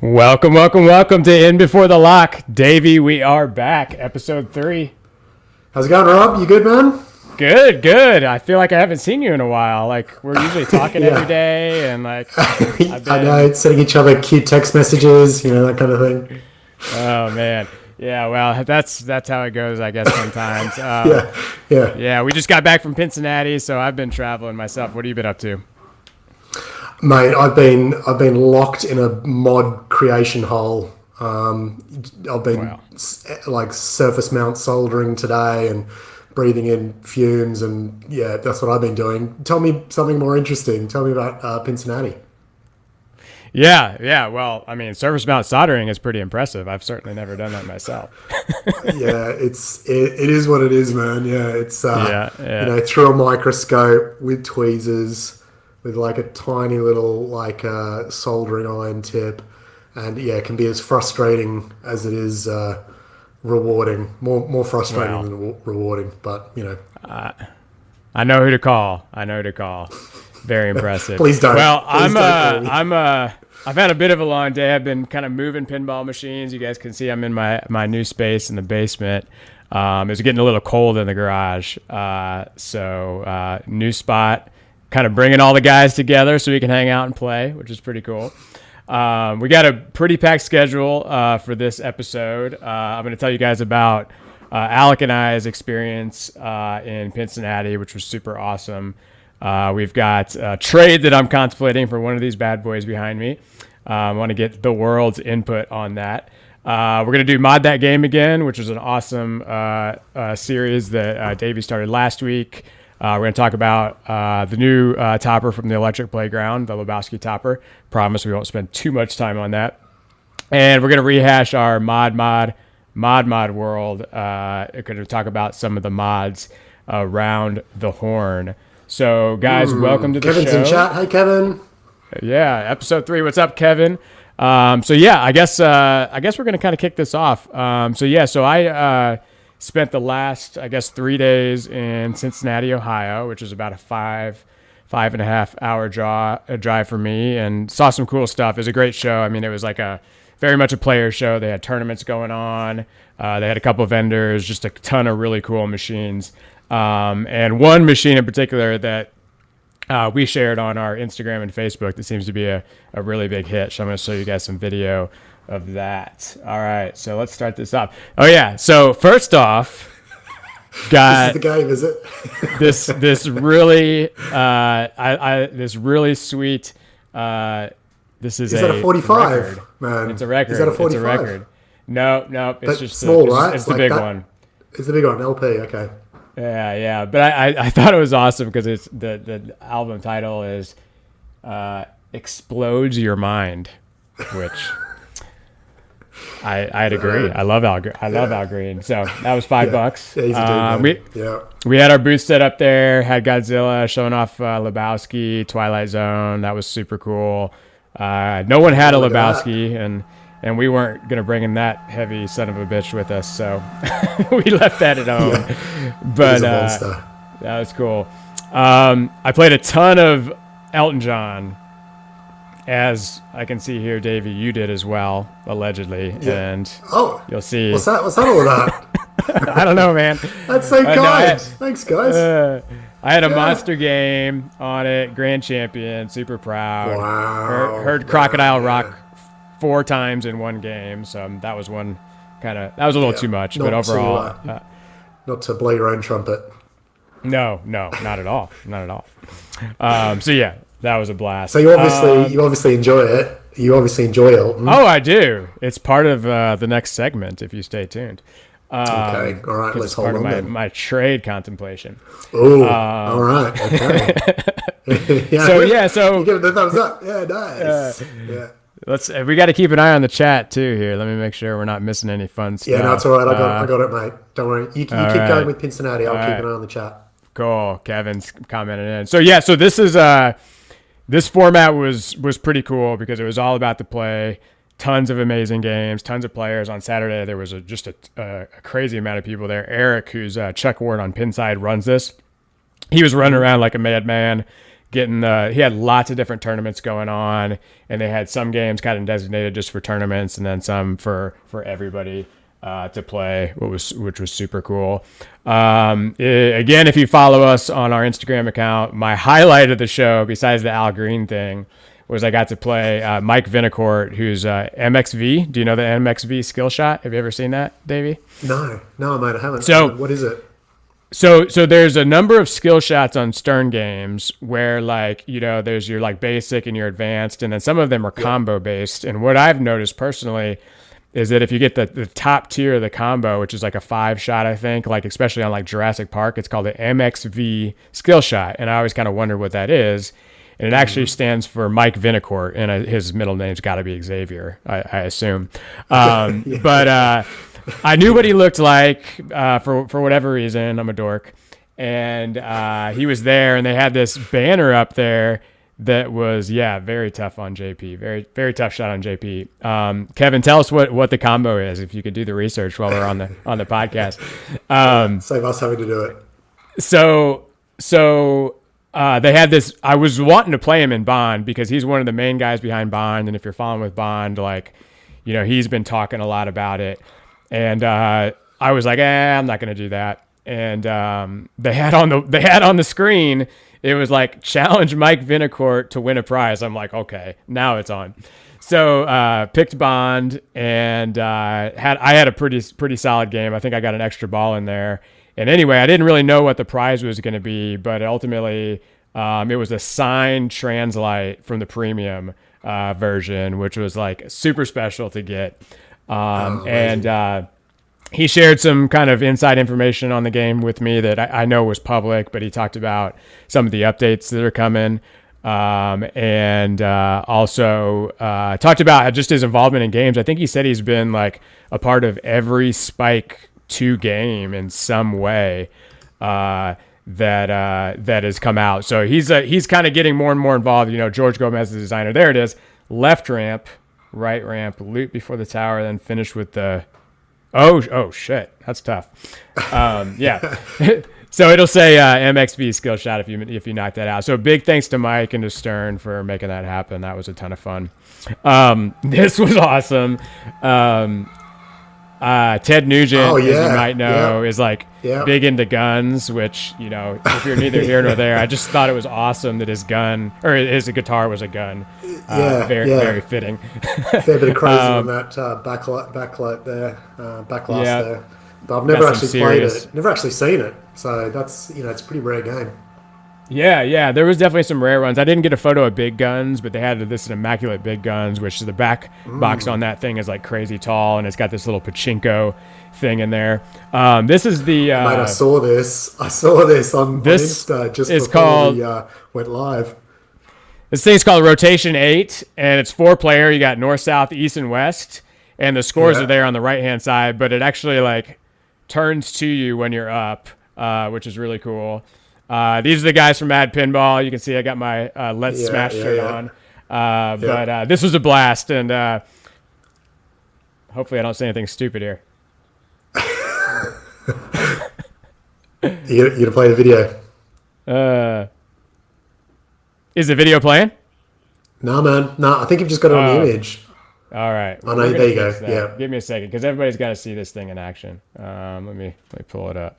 Welcome to In Before the Lock. Davey, we are back. Episode 3. How's it going, Rob? You good, man? Good. I feel like I haven't seen you in a while. Like, we're usually talking every day, and like, I know, sending each other cute text messages, that kind of thing. Oh, man. Yeah, well, that's how it goes, I guess, sometimes. Yeah. We just got back from Cincinnati, so I've been traveling myself. What have you been up to? Mate, I've been locked in a mod creation hole. I've been like surface mount soldering today and breathing in fumes, and yeah, that's what I've been doing. Tell me something more interesting. Tell me about Cincinnati. Yeah. Well, I mean, surface mount soldering is pretty impressive. I've certainly never done that myself. Yeah, it is what it is, man. Yeah, it's through a microscope with tweezers, with like a tiny little soldering iron tip, and yeah, it can be as frustrating as it is rewarding. More frustrating than rewarding, but I know who to call. Very impressive. Please don't. Well, I've had a bit of a long day. I've been kind of moving pinball machines. You guys can see I'm in my new space in the basement. It's getting a little cold in the garage, so new spot. Kind of bringing all the guys together so we can hang out and play, which is pretty cool. We got a pretty packed schedule for this episode. I'm going to tell you guys about Alec and I's experience in Cincinnati, which was super awesome. We've got a trade that I'm contemplating for one of these bad boys behind me. I want to get the world's input on that. We're going to do Mod That Game again, which is an awesome series that Davey started last week. We're going to talk about the new topper from the Electric Playground, the Lebowski topper. Promise we won't spend too much time on that. And we're going to rehash our mod world. We're going to talk about some of the mods around the horn. So, guys, welcome to the Kevin's show. in chat. Hey, Kevin. Yeah, episode 3. What's up, Kevin? I guess we're going to kind of kick this off. So I spent the last, 3 days in Cincinnati, Ohio, which is about a five and a half hour drive for me, and saw some cool stuff. It was a great show. I mean, it was like very much a player show. They had tournaments going on. They had a couple of vendors, just a ton of really cool machines. And one machine in particular that we shared on our Instagram and Facebook that seems to be a really big hit. So I'm going to show you guys some video of that. All right, so let's start this off. Oh yeah, so first off, got this is the game, is it? this really this really sweet. This is that a 45, record. man? It's a record. Is that a 45? It's a record. No, it's just small, right? It's the big one. It's the big one, LP. Okay. Yeah. But I thought it was awesome because it's the album title is "Explodes Your Mind," which. I'd agree. I love Al Green. So that was $5. Yeah, he's a dude, we had our booth set up there. Had Godzilla showing off Lebowski, Twilight Zone. That was super cool. No one had a Lebowski, and we weren't gonna bring in that heavy son of a bitch with us, so we left that at home. Yeah. But that was cool. I played a ton of Elton John. As I can see here, Davey, you did as well, allegedly, and you'll see. What's that all about? I don't know, man. That's so kind. Thanks, guys. I had a monster game on it, grand champion, super proud. Wow. Heard Crocodile Rock 4 times in one game, so that was one that was a little too much, but overall, not to blow your own trumpet. No, not at all. So yeah. That was a blast. So you obviously enjoy it. You obviously enjoy Elton. Oh, I do. It's part of the next segment if you stay tuned. Okay. All right. Let's hold on. Part of my trade contemplation. Oh. All right. Okay. So you give it the thumbs up. Yeah. Nice. We got to keep an eye on the chat too here. Let me make sure we're not missing any fun stuff. Yeah. No, it's all right. I got it, mate. Don't worry. You keep going with Cincinnati. I'll keep an eye on the chat. Cool. Kevin's commenting in. So this is this format was pretty cool because it was all about the play. Tons of amazing games, tons of players. On Saturday, there was just a crazy amount of people there. Eric, who's Chuck Ward on Pinside, runs this. He was running around like a madman, he had lots of different tournaments going on, and they had some games kind of designated just for tournaments, and then some for everybody to play, which was super cool. Again, if you follow us on our Instagram account, my highlight of the show, besides the Al Green thing, was I got to play Mike Vinacourt, who's MXV. Do you know the MXV skill shot? Have you ever seen that, Davey? No, mate, I haven't. So what is it? So there's a number of skill shots on Stern games where, like, you know, there's your like basic and your advanced, and then some of them are combo based. And what I've noticed personally is that if you get the top tier of the combo, which is like a 5 shot, I think, like especially on like Jurassic Park, it's called the MXV skill shot. And I always kind of wondered what that is. And it actually stands for Mike Vinacourt, and his middle name's got to be Xavier, I assume. But I knew what he looked like for whatever reason. I'm a dork. And he was there, and they had this banner up there that was, very tough on JP. Very, very tough shot on JP. Kevin, tell us what the combo is, if you could do the research while we're on the podcast. Save us having to do it. So they had this. I was wanting to play him in Bond because he's one of the main guys behind Bond, and if you're following with Bond, like, you know, he's been talking a lot about it. And I was like, I'm not going to do that. And they had on the screen, it was like, challenge Mike Vinacourt to win a prize. I'm like, okay, now it's on. So picked Bond, and I had a pretty solid game. I think I got an extra ball in there. And anyway, I didn't really know what the prize was going to be, but ultimately it was a signed Translite from the premium version, which was like super special to get. He shared some kind of inside information on the game with me that I know was public, but he talked about some of the updates that are coming. Also talked about just his involvement in games. I think he said he's been like a part of every Spike 2 game in some way that has come out. So he's kind of getting more and more involved. You know, George Gomez, the designer. There it is. Left ramp, right ramp, loop before the tower, then finish with the. Oh shit, that's tough. So it'll say MXV skill shot if you knock that out. So big thanks to Mike and to Stern for making that happen. That was a ton of fun. This was awesome. Ted Nugent, as you might know, is like big into guns, which, you know, if you're neither here nor there, I just thought it was awesome that his guitar was a gun. Very fitting. Fair bit of crazy on that backlight there, backlash there. But I've never actually played it, never actually seen it. So that's, you know, it's a pretty rare game. Yeah, there was definitely some rare ones. I didn't get a photo of Big Guns, but they had this immaculate Big Guns, which the back box on that thing is like crazy tall, and it's got this little pachinko thing in there. This is the... Mate, I saw this on Insta just before we went live. This thing's called Rotation 8, and it's 4-player. You got north, south, east, and west, and the scores are there on the right-hand side, but it actually like turns to you when you're up, which is really cool. These are the guys from Mad Pinball. You can see I got my Let's Smash shirt on. But this was a blast, and hopefully I don't say anything stupid here. You gonna play the video? Is the video playing? No, man. No, I think you've just got it on the image. All right. Well, no, there you go. Yeah. Give me a second, because everybody's got to see this thing in action. Let me pull it up.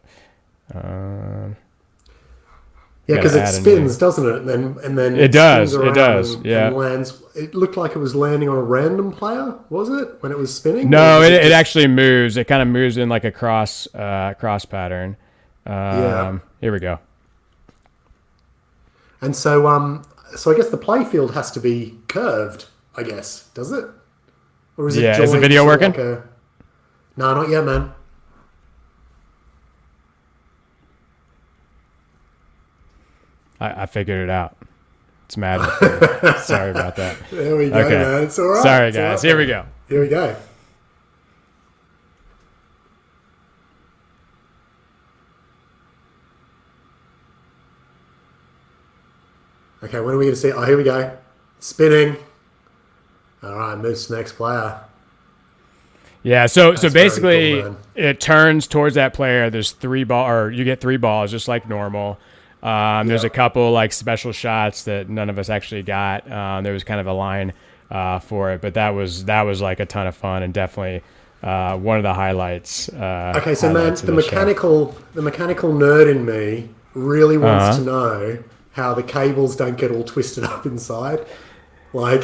Yeah, because it spins, doesn't it? And then it does. It does. Yeah. And lands. It looked like it was landing on a random player. Was it when it was spinning? No, it actually moves. It kind of moves in like a cross pattern. Here we go. And so I guess the play field has to be curved. I guess, does it? Or is it? Yeah. Is the video working? No, not yet, man. I figured it out. It's magic. Sorry about that. There we go, man. It's all right. Sorry, guys. Here we go. Here we go. Okay, when are we going to see? Oh, here we go. Spinning. All right, moves to the next player. Yeah, so basically cool, it turns towards that player. There's 3 ball, or you get 3 balls just like normal. There's a couple like special shots that none of us actually got. There was kind of a line for it, but that was like a ton of fun and definitely one of the highlights. Okay, so man, the mechanical nerd in me really wants to know how the cables don't get all twisted up inside. Like,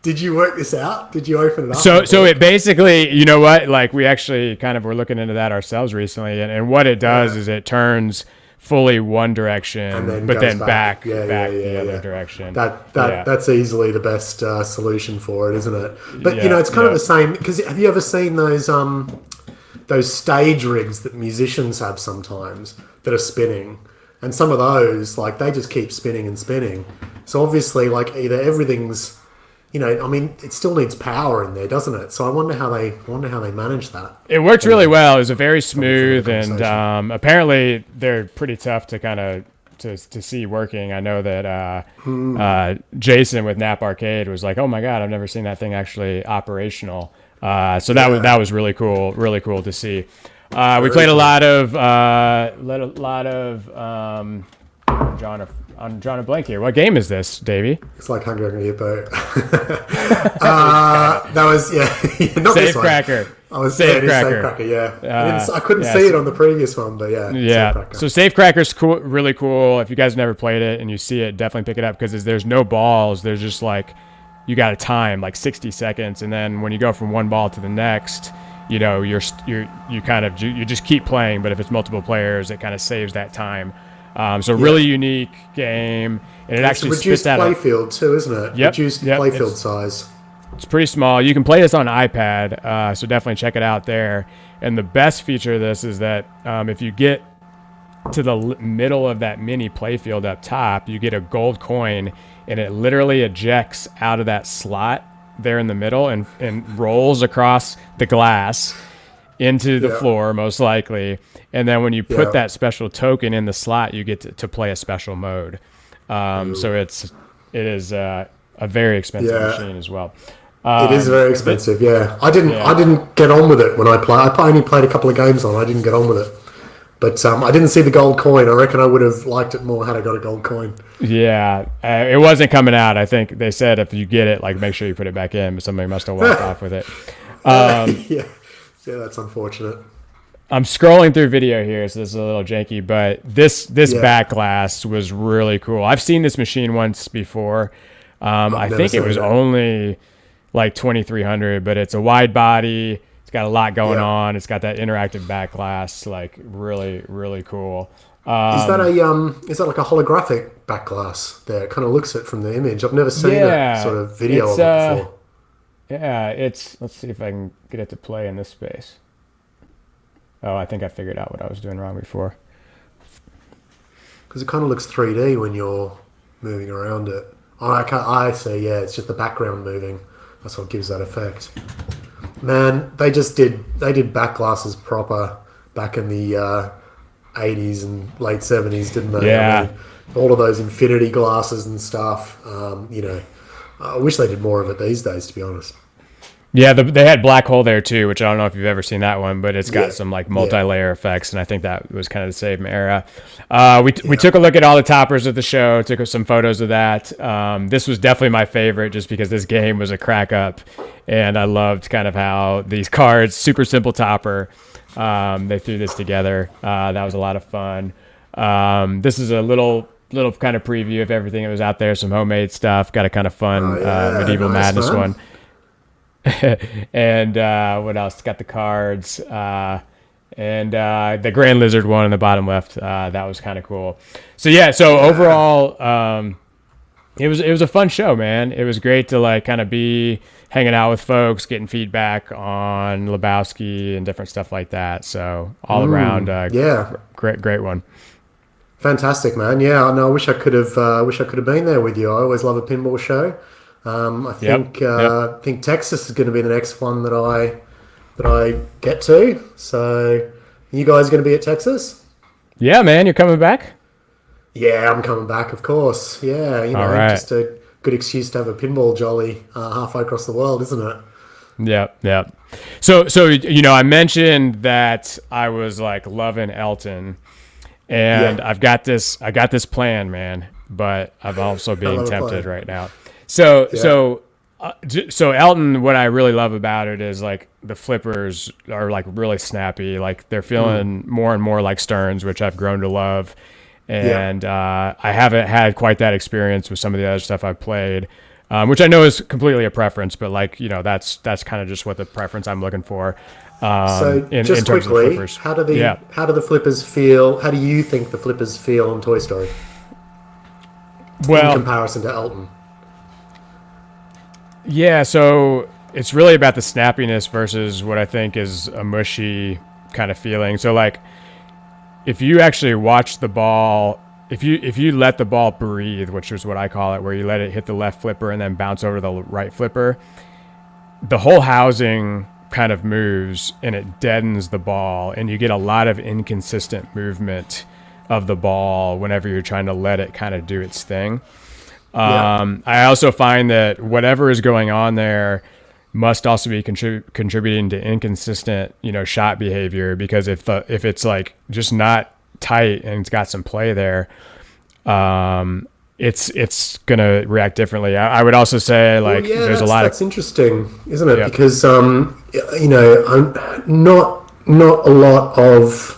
did you work this out? Did you open it up? So it basically, you know what? Like, we actually kind of were looking into that ourselves recently, and what it does is it turns fully one direction, but then back the other direction. That's easily the best solution for it, isn't it? But it's kind of the same. Because have you ever seen those stage rigs that musicians have sometimes that are spinning? And some of those, like, they just keep spinning and spinning. So obviously, like, either everything's, it still needs power in there, doesn't it? So I wonder how they manage that. It worked really well. It was a very smooth, and apparently they're pretty tough to kind of to see working. I know that Jason with Nap Arcade was like, "Oh my God, I've never seen that thing actually operational." So that was really cool to see. We played a lot of I'm drawing a blank here. What game is this, Davey? It's like Hungry Hippo. That was not Safe this one. Cracker. Safe Cracker. Yeah. I couldn't see it on the previous one, but yeah. So Safe Cracker's cool, really cool. If you guys never played it and you see it, definitely pick it up because there's no balls. There's just like you got a time like 60 seconds, and then when you go from one ball to the next, you just keep playing. But if it's multiple players, it kind of saves that time. Really unique game, and it actually reduced spits out playfield too, isn't it? Yep, reduced playfield size. It's pretty small. You can play this on iPad, so definitely check it out there. And the best feature of this is that if you get to the middle of that mini playfield up top, you get a gold coin, and it literally ejects out of that slot there in the middle and rolls across the glass into the floor, most likely. And then when you put that special token in the slot, you get to play a special mode. So it is a very expensive machine as well. It is very expensive. I didn't get on with it when I played. I only played a couple of games on. I didn't get on with it. But I didn't see the gold coin. I reckon I would have liked it more had I got a gold coin. Yeah, it wasn't coming out. I think they said if you get it, like make sure you put it back in. But somebody must have walked off with it. Yeah, that's unfortunate. I'm scrolling through video here, so this is a little janky. But this back glass was really cool. I've seen this machine once before. I think it was only like $2,300, but it's a wide body. It's got a lot going on. It's got that interactive back glass, like really, really cool. Is that like a holographic back glass there? It kind of looks it from the image. I've never seen that sort of video of it before. Yeah, let's see if I can get it to play in this space. Oh, I think I figured out what I was doing wrong before. Because it kind of looks 3D when you're moving around it. Oh, I see, it's just the background moving. That's what gives that effect. Man, they did back glasses proper back in the 80s and late 70s, didn't they? Yeah. I mean, all of those infinity glasses and stuff. I wish they did more of it these days, to be honest. Yeah, they had Black Hole there too, which I don't know if you've ever seen that one, but it's got some like multi-layer effects, and I think that was kind of the same era. We took a look at all the toppers of the show, took some photos of that. This was definitely my favorite just because this game was a crack up, and I loved kind of how these cards, super simple topper, they threw this together. That was a lot of fun. This is a little kind of preview of everything that was out there, some homemade stuff, got a kind of fun Medieval Madness one. And what else? Got the cards and the Grand Lizard one in the bottom left. That was kind of cool. So overall, it was a fun show, man. It was great to like kind of be hanging out with folks, getting feedback on Lebowski and different stuff like that. So all around, great one. Fantastic, man. Yeah, no, I wish I could have been there with you. I always love a pinball show. I think Texas is going to be the next one that I get to. So, you guys going to be at Texas? Yeah, man, you're coming back? Yeah, I'm coming back, of course. Yeah, just a good excuse to have a pinball jolly halfway across the world, isn't it? Yeah. So I mentioned that I was like loving Elton. And I got this plan, man, but I'm also being tempted right now. So Elton, what I really love about it is like the flippers are like really snappy. Like they're feeling more and more like Stearns, which I've grown to love. And I haven't had quite that experience with some of the other stuff I've played, which I know is completely a preference, but like, you know, that's kind of just what the preference I'm looking for. So just quickly, how do the flippers feel? How do you think the flippers feel in Toy Story? Well, in comparison to Elton. Yeah, so it's really about the snappiness versus what I think is a mushy kind of feeling. So like, if you actually watch the ball, if you let the ball breathe, which is what I call it, where you let it hit the left flipper and then bounce over the right flipper, the whole housing kind of moves and it deadens the ball, and you get a lot of inconsistent movement of the ball whenever you're trying to let it kind of do its thing. I also find that whatever is going on there must also be contributing to inconsistent, you know, shot behavior, because if it's like just not tight and it's got some play there, it's gonna react differently. I would also say like there's a lot that's interesting, isn't it? Because you know, not a lot of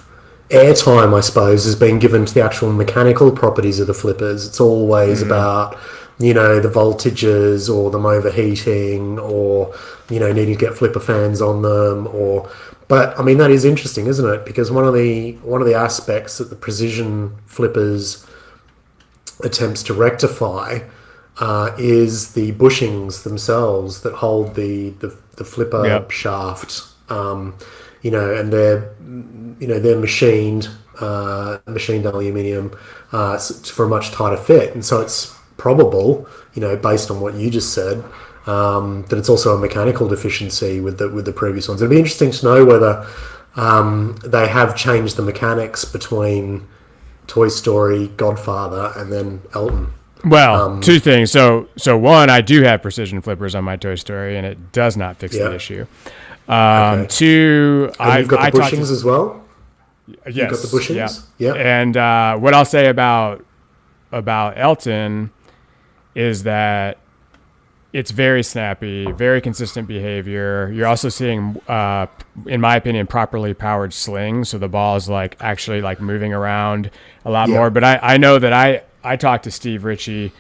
airtime, I suppose, has been given to the actual mechanical properties of the flippers. It's always about, you know, the voltages or them overheating, or, you know, needing to get flipper fans on them, but I mean, that is interesting, isn't it? Because one of the aspects that the precision flippers attempts to rectify is the bushings themselves that hold the flipper shaft. You know, and they're machined aluminium for a much tighter fit, and so it's probable, you know, based on what you just said, that it's also a mechanical deficiency with the previous ones. It'd be interesting to know whether they have changed the mechanics between Toy Story, Godfather, and then Elton. Well, two things. So one, I do have precision flippers on my Toy Story, and it does not fix the issue. Two, you've got the bushings as well? Yes. You've got the bushings? Yeah. And what I'll say about Elton is that it's very snappy, very consistent behavior. You're also seeing, in my opinion, properly powered slings. So the ball is like actually like moving around a lot more. But I know that I talked to Steve Ritchie,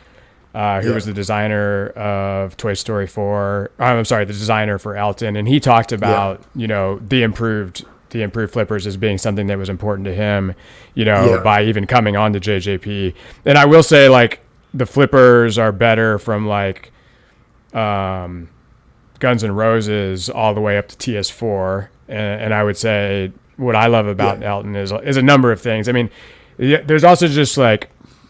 who was the designer of Toy Story 4. I'm sorry, the designer for Elton, and he talked about you know, the improved flippers as being something that was important to him, you know, by even coming on to JJP. And I will say, like, the flippers are better from like Guns N' Roses all the way up to TS4, and I would say what I love about Elton is a number of things. I mean, there's also just like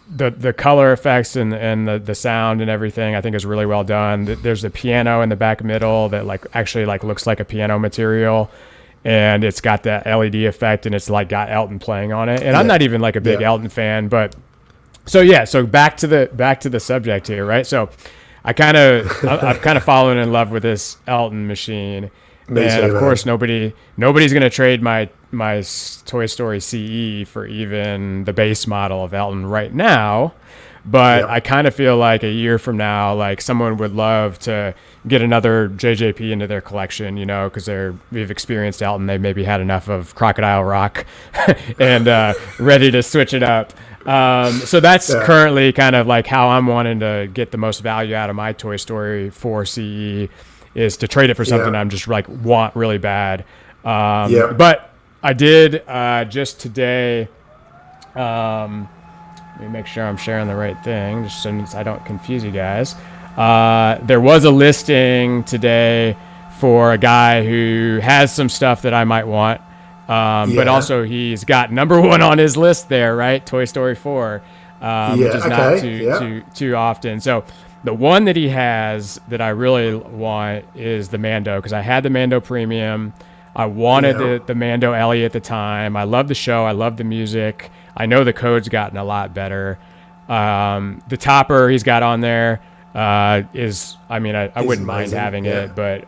the color effects and the sound and everything, I think, is really well done. There's the piano in the back middle that like actually like looks like a piano material, and it's got that LED effect, and it's like got Elton playing on it. And I'm not even like a big Elton fan, but so back to the subject here, right? So I've kind of fallen in love with this Elton machine. And of course, nobody's going to trade my Toy Story CE for even the base model of Elton right now. But I kind of feel like a year from now, like someone would love to get another JJP into their collection, you know, because we've experienced Elton. They maybe had enough of Crocodile Rock and ready to switch it up. So that's currently kind of like how I'm wanting to get the most value out of my Toy Story 4 CE, is to trade it for something I'm just like want really bad. But I did just today. Let me make sure I'm sharing the right thing, just so I don't confuse you guys. There was a listing today for a guy who has some stuff that I might want, but also he's got number one on his list there, right? Toy Story 4, which is not too often. So the one that he has that I really want is the Mando, because I had the Mando Premium. I wanted the Mando Ellie at the time. I love the show. I love the music. I know the code's gotten a lot better. The topper he's got on there is, I mean, I wouldn't mind having it, but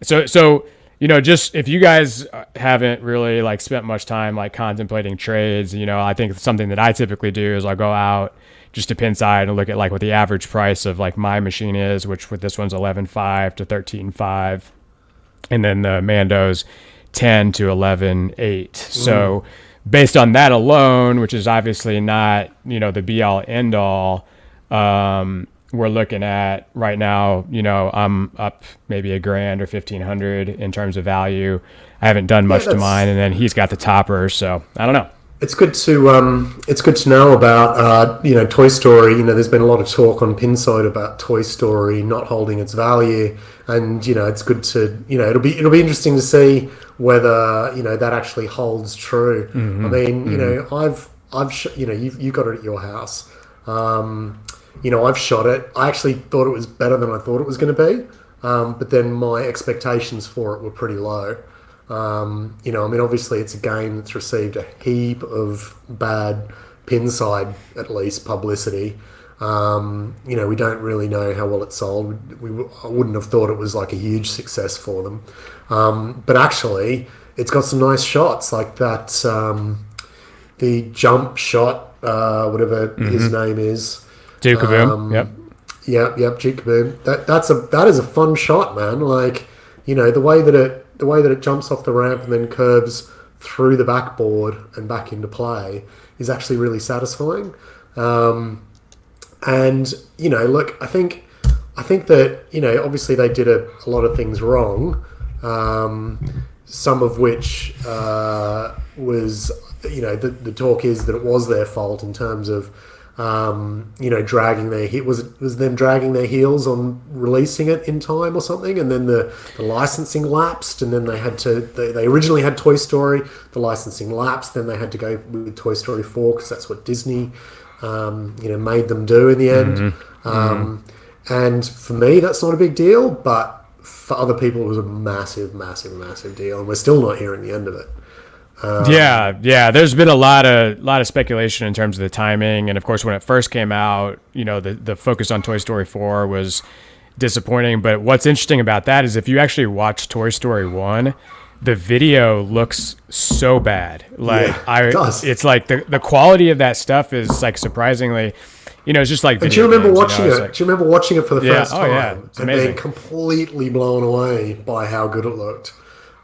so just if you guys haven't really like spent much time like contemplating trades, I think something that I typically do is I'll go out just to Pinside and look at like what the average price of like my machine is, which with this one's 11.5 to 13.5, and then the Mando's 10 to 11.8. So based on that alone, which is obviously not the be all end all, we're looking at right now, I'm up maybe $1,000 or 1,500 in terms of value. I haven't done much to mine, and then he's got the topper, so I don't know. It's good to know about Toy Story. There's been a lot of talk on Pinside about Toy Story not holding its value, and it's good to it'll be interesting to see whether that actually holds true. I mean, you've got it at your house. I've shot it. I actually thought it was better than I thought it was going to be, but then my expectations for it were pretty low. Obviously it's a game that's received a heap of bad Pinside, at least, publicity. We don't really know how well it sold. I wouldn't have thought it was like a huge success for them. But actually, it's got some nice shots, like that, the jump shot, whatever his name is. Duke-a-boom. Yep, Duke-a-boom. That is a fun shot, man. Like, the way that it jumps off the ramp and then curves through the backboard and back into play is actually really satisfying. Look, I think that obviously they did a lot of things wrong. Some of which was the talk is that it was their fault in terms of dragging their was them dragging their heels on releasing it in time or something, and then the licensing lapsed, and then they originally had Toy Story, the licensing lapsed, then they had to go with Toy Story 4 because that's what Disney made them do in the end. And for me, that's not a big deal, but for other people, it was a massive, massive, massive deal, and we're still not hearing the end of it. There's been a lot of speculation in terms of the timing, and of course when it first came out, the focus on Toy Story 4 was disappointing. But what's interesting about that is if you actually watch Toy Story 1, the video looks so bad. Like it does. It's like the quality of that stuff is like surprisingly, it's just like. But do you remember watching it? Do you remember watching it for the first time? Oh yeah, it's amazing. And being completely blown away by how good it looked.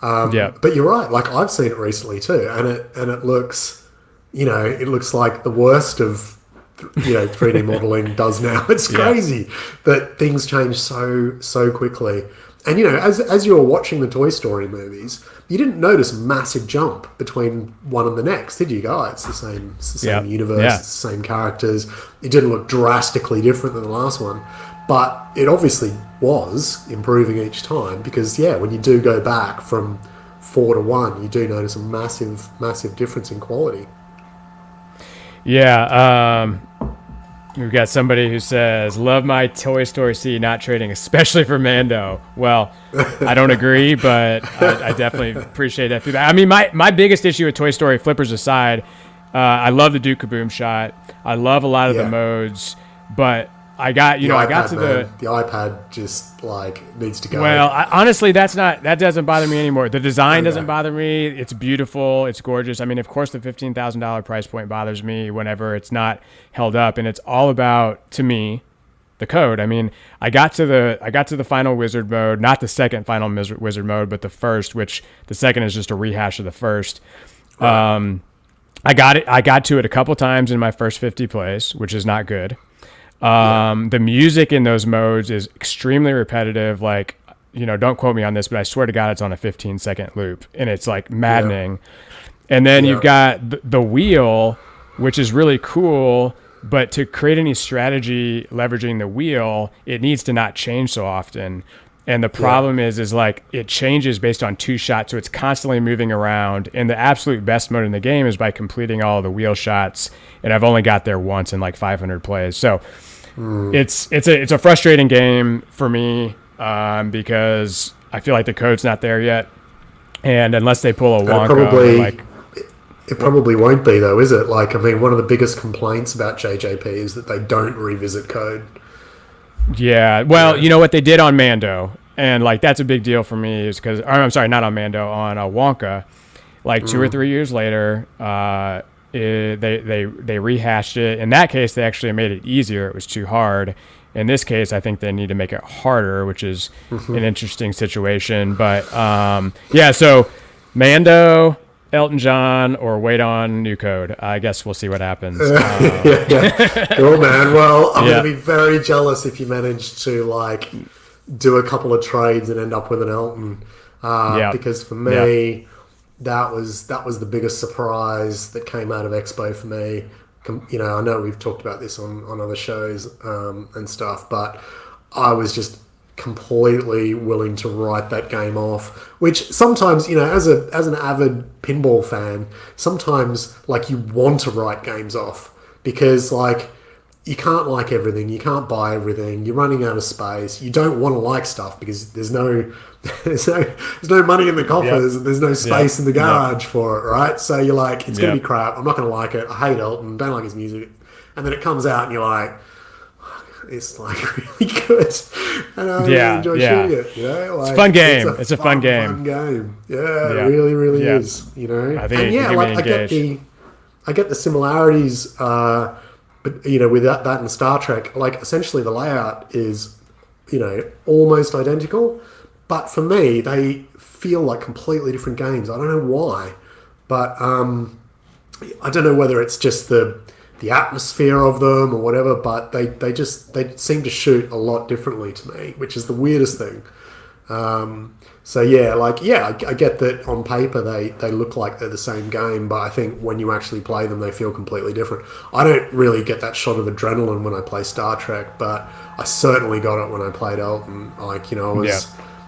But you're right. Like I've seen it recently too, and it looks, it looks like the worst of, 3D modeling does now. It's crazy that things change so quickly. And as you were watching the Toy Story movies, you didn't notice a massive jump between one and the next, did you? Go, it's the same universe, it's the same characters. It didn't look drastically different than the last one. But it obviously was improving each time because, when you do go back from 4 to 1, you do notice a massive, massive difference in quality. Yeah. We've got somebody who says, love my Toy Story C not trading, especially for Mando. Well, I don't agree, but I definitely appreciate that feedback. I mean, my biggest issue with Toy Story, flippers aside, I love the Duke-a-boom shot. I love a lot of the modes, but I got to the iPad just like needs to go. Well, honestly, that doesn't bother me anymore. The design doesn't bother me. It's beautiful. It's gorgeous. I mean, of course, the $15,000 price point bothers me whenever it's not held up, and it's all about, to me, the code. I mean, I got to the final wizard mode, not the second final wizard mode, but the first, which the second is just a rehash of the first. Right. I got to it a couple times in my first 50 plays, which is not good. The music in those modes is extremely repetitive. Like, don't quote me on this, but I swear to God, it's on a 15-second loop, and it's like maddening. Yeah. And then you've got the wheel, which is really cool, but to create any strategy leveraging the wheel, it needs to not change so often. And the problem is like it changes based on 2 shots, so it's constantly moving around. And the absolute best mode in the game is by completing all of the wheel shots, and I've only got there once in like 500 plays. So it's a frustrating game for me because I feel like the code's not there yet, and unless they pull a Wonka, it probably won't be though, is it? Like, I mean, one of the biggest complaints about JJP is that they don't revisit code. Yeah, well, you know what they did on Mando, and like that's a big deal for me is because I'm sorry, not on Mando, on Wonka. Like 2 or 3 years later, they rehashed it. In that case, they actually made it easier. It was too hard. In this case, I think they need to make it harder, which is an interesting situation. But so Mando, Elton John, or wait on New Code. I guess we'll see what happens. Cool, man. Well, I'm going to be very jealous if you manage to like do a couple of trades and end up with an Elton. Because for me, that was the biggest surprise that came out of Expo for me. You know, I know we've talked about this on other shows and stuff, but I was just completely willing to write that game off, which sometimes, you know, as an avid pinball fan, sometimes like you want to write games off because like you can't like everything, you can't buy everything, you're running out of space, you don't want to like stuff because there's no money in the coffers and there's no space in the garage for it, right? So you're like, it's going to be crap, I'm not going to like it, I hate Elton, don't like his music. And then it comes out and you're like, it's like really good. And I really enjoy shooting it. You know? Like, it's a fun game. It's a fun game. Fun game. Yeah, it really, really is. You know? I think like I get the similarities but you know, with that and Star Trek, like essentially the layout is, you know, almost identical. But for me, they feel like completely different games. I don't know why, but I don't know whether it's just the atmosphere of them or whatever. But they seem to shoot a lot differently to me, which is the weirdest thing. I get that on paper they look like they're the same game, but I think when you actually play them, they feel completely different. I don't really get that shot of adrenaline when I play Star Trek, but I certainly got it when I played Elton. Like, you know,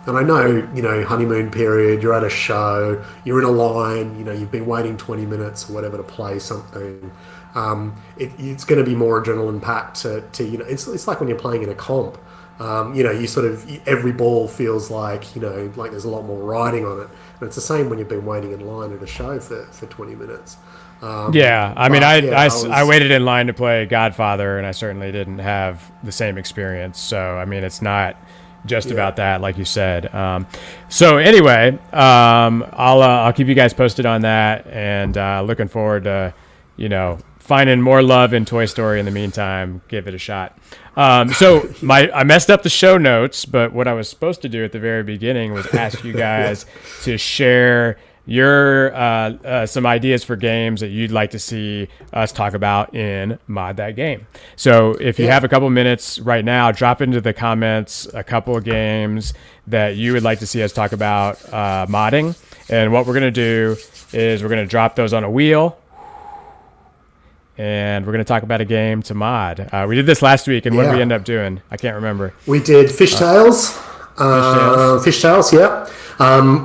and I know, you know, honeymoon period, you're at a show, you're in a line, you know, you've been waiting 20 minutes or whatever to play something. It's going to be more adrenaline packed to you know, it's like when you're playing in a comp. You know, you sort of, every ball feels like, you know, like there's a lot more riding on it. And it's the same when you've been waiting in line at a show for 20 minutes. I waited in line to play Godfather, and I certainly didn't have the same experience. So, I mean, it's not just about that, like you said. So anyway, I'll keep you guys posted on that, and looking forward to, you know, finding more love in Toy Story in the meantime. Give it a shot. I messed up the show notes, but what I was supposed to do at the very beginning was ask you guys to share your some ideas for games that you'd like to see us talk about in Mod That Game. So if you have a couple minutes right now, drop into the comments a couple of games that you would like to see us talk about modding. And what we're going to do is we're going to drop those on a wheel, and we're going to talk about a game to mod. We did this last week, and what did we end up doing? I can't remember. We did Fishtails. Fishtails,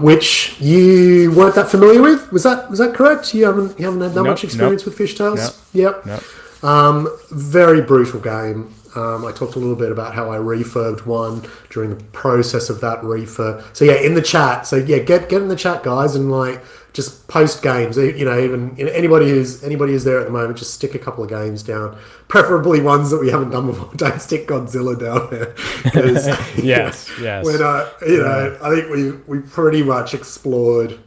which you weren't that familiar with. Was that correct? You haven't had that much experience with Fishtails? Very brutal game. I talked a little bit about how I refurbed one during the process of that refurb. So in the chat. So get in the chat, guys, and like just post games. You know, even anybody who's there at the moment, just stick a couple of games down. Preferably ones that we haven't done before. Don't stick Godzilla down there. Yes. When I think we pretty much explored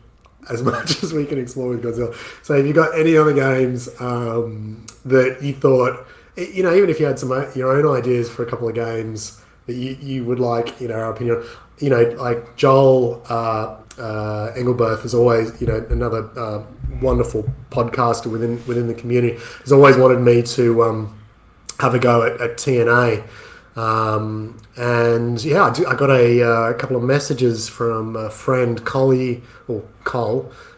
as much as we can explore with Godzilla. So if you got any other games that you thought, you know, even if you had some your own ideas for a couple of games that you would like, you know, our opinion, you know, like Joel Engelberth is always, you know, another wonderful podcaster within the community, has always wanted me to have a go at TNA. I got a couple of messages from a friend, Cole,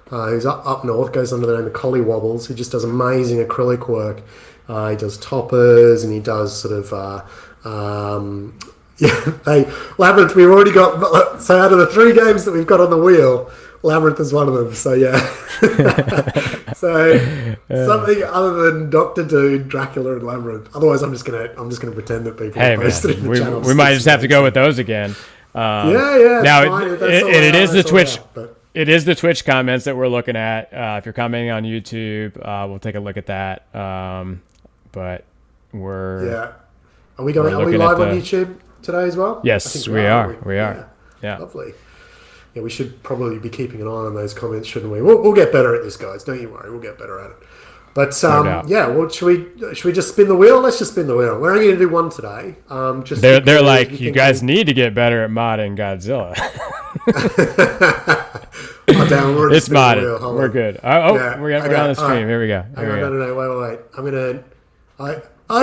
who's up north, goes under the name of Collie Wobbles, who just does amazing acrylic work. He does toppers, and he does sort of Labyrinth. We've already got, so out of the 3 games that we've got on the wheel, Labyrinth is one of them. So something other than Doctor Doom, Dracula, and Labyrinth. Otherwise, I'm just gonna pretend that people are posted in the channel. We might just have to go with those again. Now it is the Twitch. It is the Twitch comments that we're looking at. If you're commenting on YouTube, we'll take a look at that. But we're Are we live on YouTube today as well? Yes, we are. Yeah. Lovely. Yeah, we should probably be keeping an eye on those comments, shouldn't we? We'll get better at this, guys. Don't you worry. We'll get better at it. But yeah, well, should we just spin the wheel? Let's just spin the wheel. We're only going to do one today. They're like, you guys need to get better at modding Godzilla. Oh, damn, it's modded. We're good. We're on the stream. Here we go. No, wait. I'm gonna.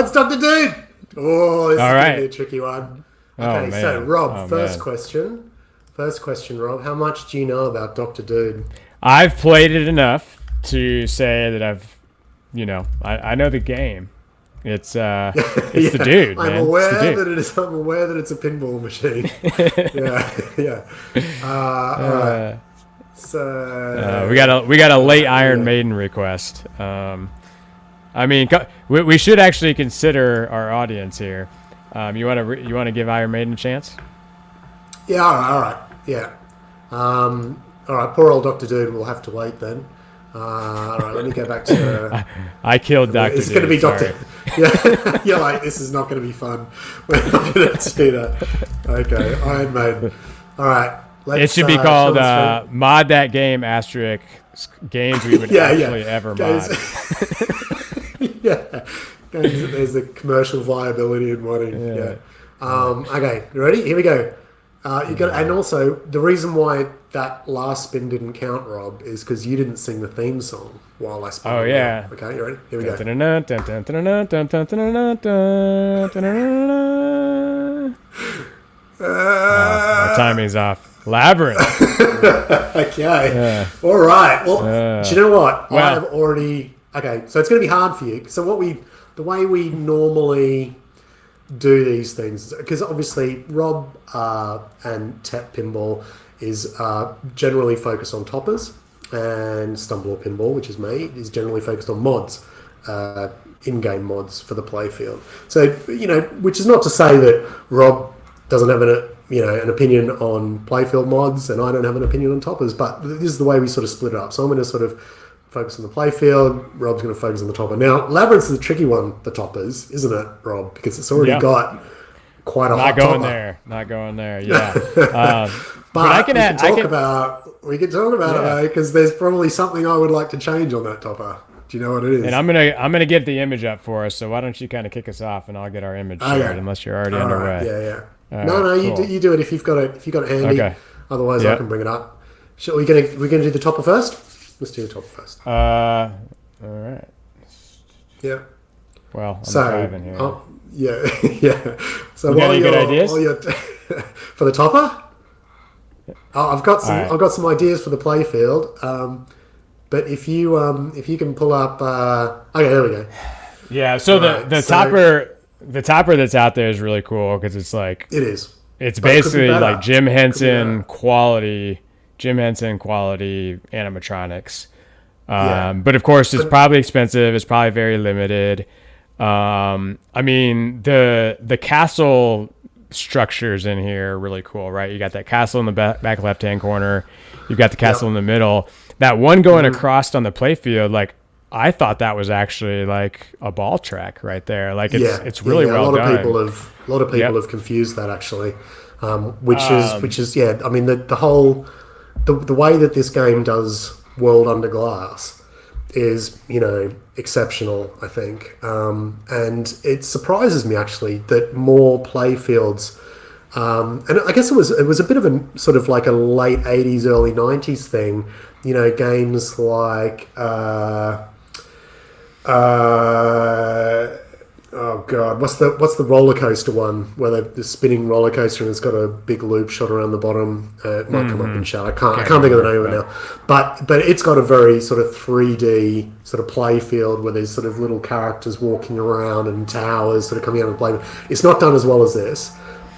It's Dr. Dude. Oh, this is gonna be a tricky one. Okay, so Rob, first question, Rob. How much do you know about Dr. Dude? I've played it enough to say that I know the game. It's the dude. I'm aware that it's a pinball machine. yeah. All right. So we got a late Iron Maiden request. I mean, we should actually consider our audience here. You want to give Iron Maiden a chance? Yeah. All right. Yeah. All right. Poor old Dr. Dude will have to wait then. All right. Let me go back to. I killed Dr. It's Dude. going to be Dr. Yeah. You're like, this is not going to be fun. We're not going to do that. Okay. Iron Maiden. All right. It should be called Mod That Game asterisk games we would actually ever mod. Yeah. There's a commercial viability in modding. Yeah. Okay. You ready? Here we go. And also, the reason why that last spin didn't count, Rob, is because you didn't sing the theme song while I spun. Oh, yeah. Okay, you ready? Here we go. My timing's off. Labyrinth. Okay. Yeah. All right. Well, do you know what? Well, I have already. Okay, so it's going to be hard for you. So the way we normally do these things, because obviously Rob and Tap Pinball is generally focused on toppers, and Stumblor Pinball, which is me, is generally focused on mods, in-game mods for the playfield. So which is not to say that Rob doesn't have an opinion on playfield mods, and I don't have an opinion on toppers, but this is the way we sort of split it up. So I'm going to sort of focus on the playfield. Rob's going to focus on the topper. Now, Labyrinth's the tricky one, the toppers, isn't it, Rob? Because it's already got quite a hot topper. Not going there. Yeah. But we can talk about it, because there's probably something I would like to change on that topper. Do you know what it is? And I'm gonna get the image up for us. So why don't you kind of kick us off, and I'll get our image shared, unless you're already underway. Right, yeah. No, you do it if you've got it handy. Okay. Otherwise, I can bring it up. We're gonna do the topper first. Let's do the topper first. All right. Yeah. Well, I'm driving here. Yeah. So you got any good ideas for the topper? I've got some ideas for the playfield. But if you can pull up, okay, there we go. Yeah. So the topper that's out there is really cool because it's like it is. It's basically like Jim Henson quality animatronics. But of course, it's probably expensive. It's probably very limited. I mean, the castle structures in here are really cool, right? You got that castle in the back left-hand corner. You've got the castle in the middle. That one going across on the playfield, like, I thought that was actually like a ball track right there. Like it's really well done. A lot of people have confused that actually, which is I mean the whole the way that this game does World Under Glass is exceptional, I think, and it surprises me actually that more playfields. And I guess it was a bit of a sort of like a late 80s, early 90s thing. Games like oh god, what's the roller coaster one where the spinning roller coaster and it's got a big loop shot around the bottom? It might come up in chat. I can't think of the name of it now. But it's got a very sort of 3D sort of play field where there's sort of little characters walking around and towers sort of coming out of the play. It's not done as well as this.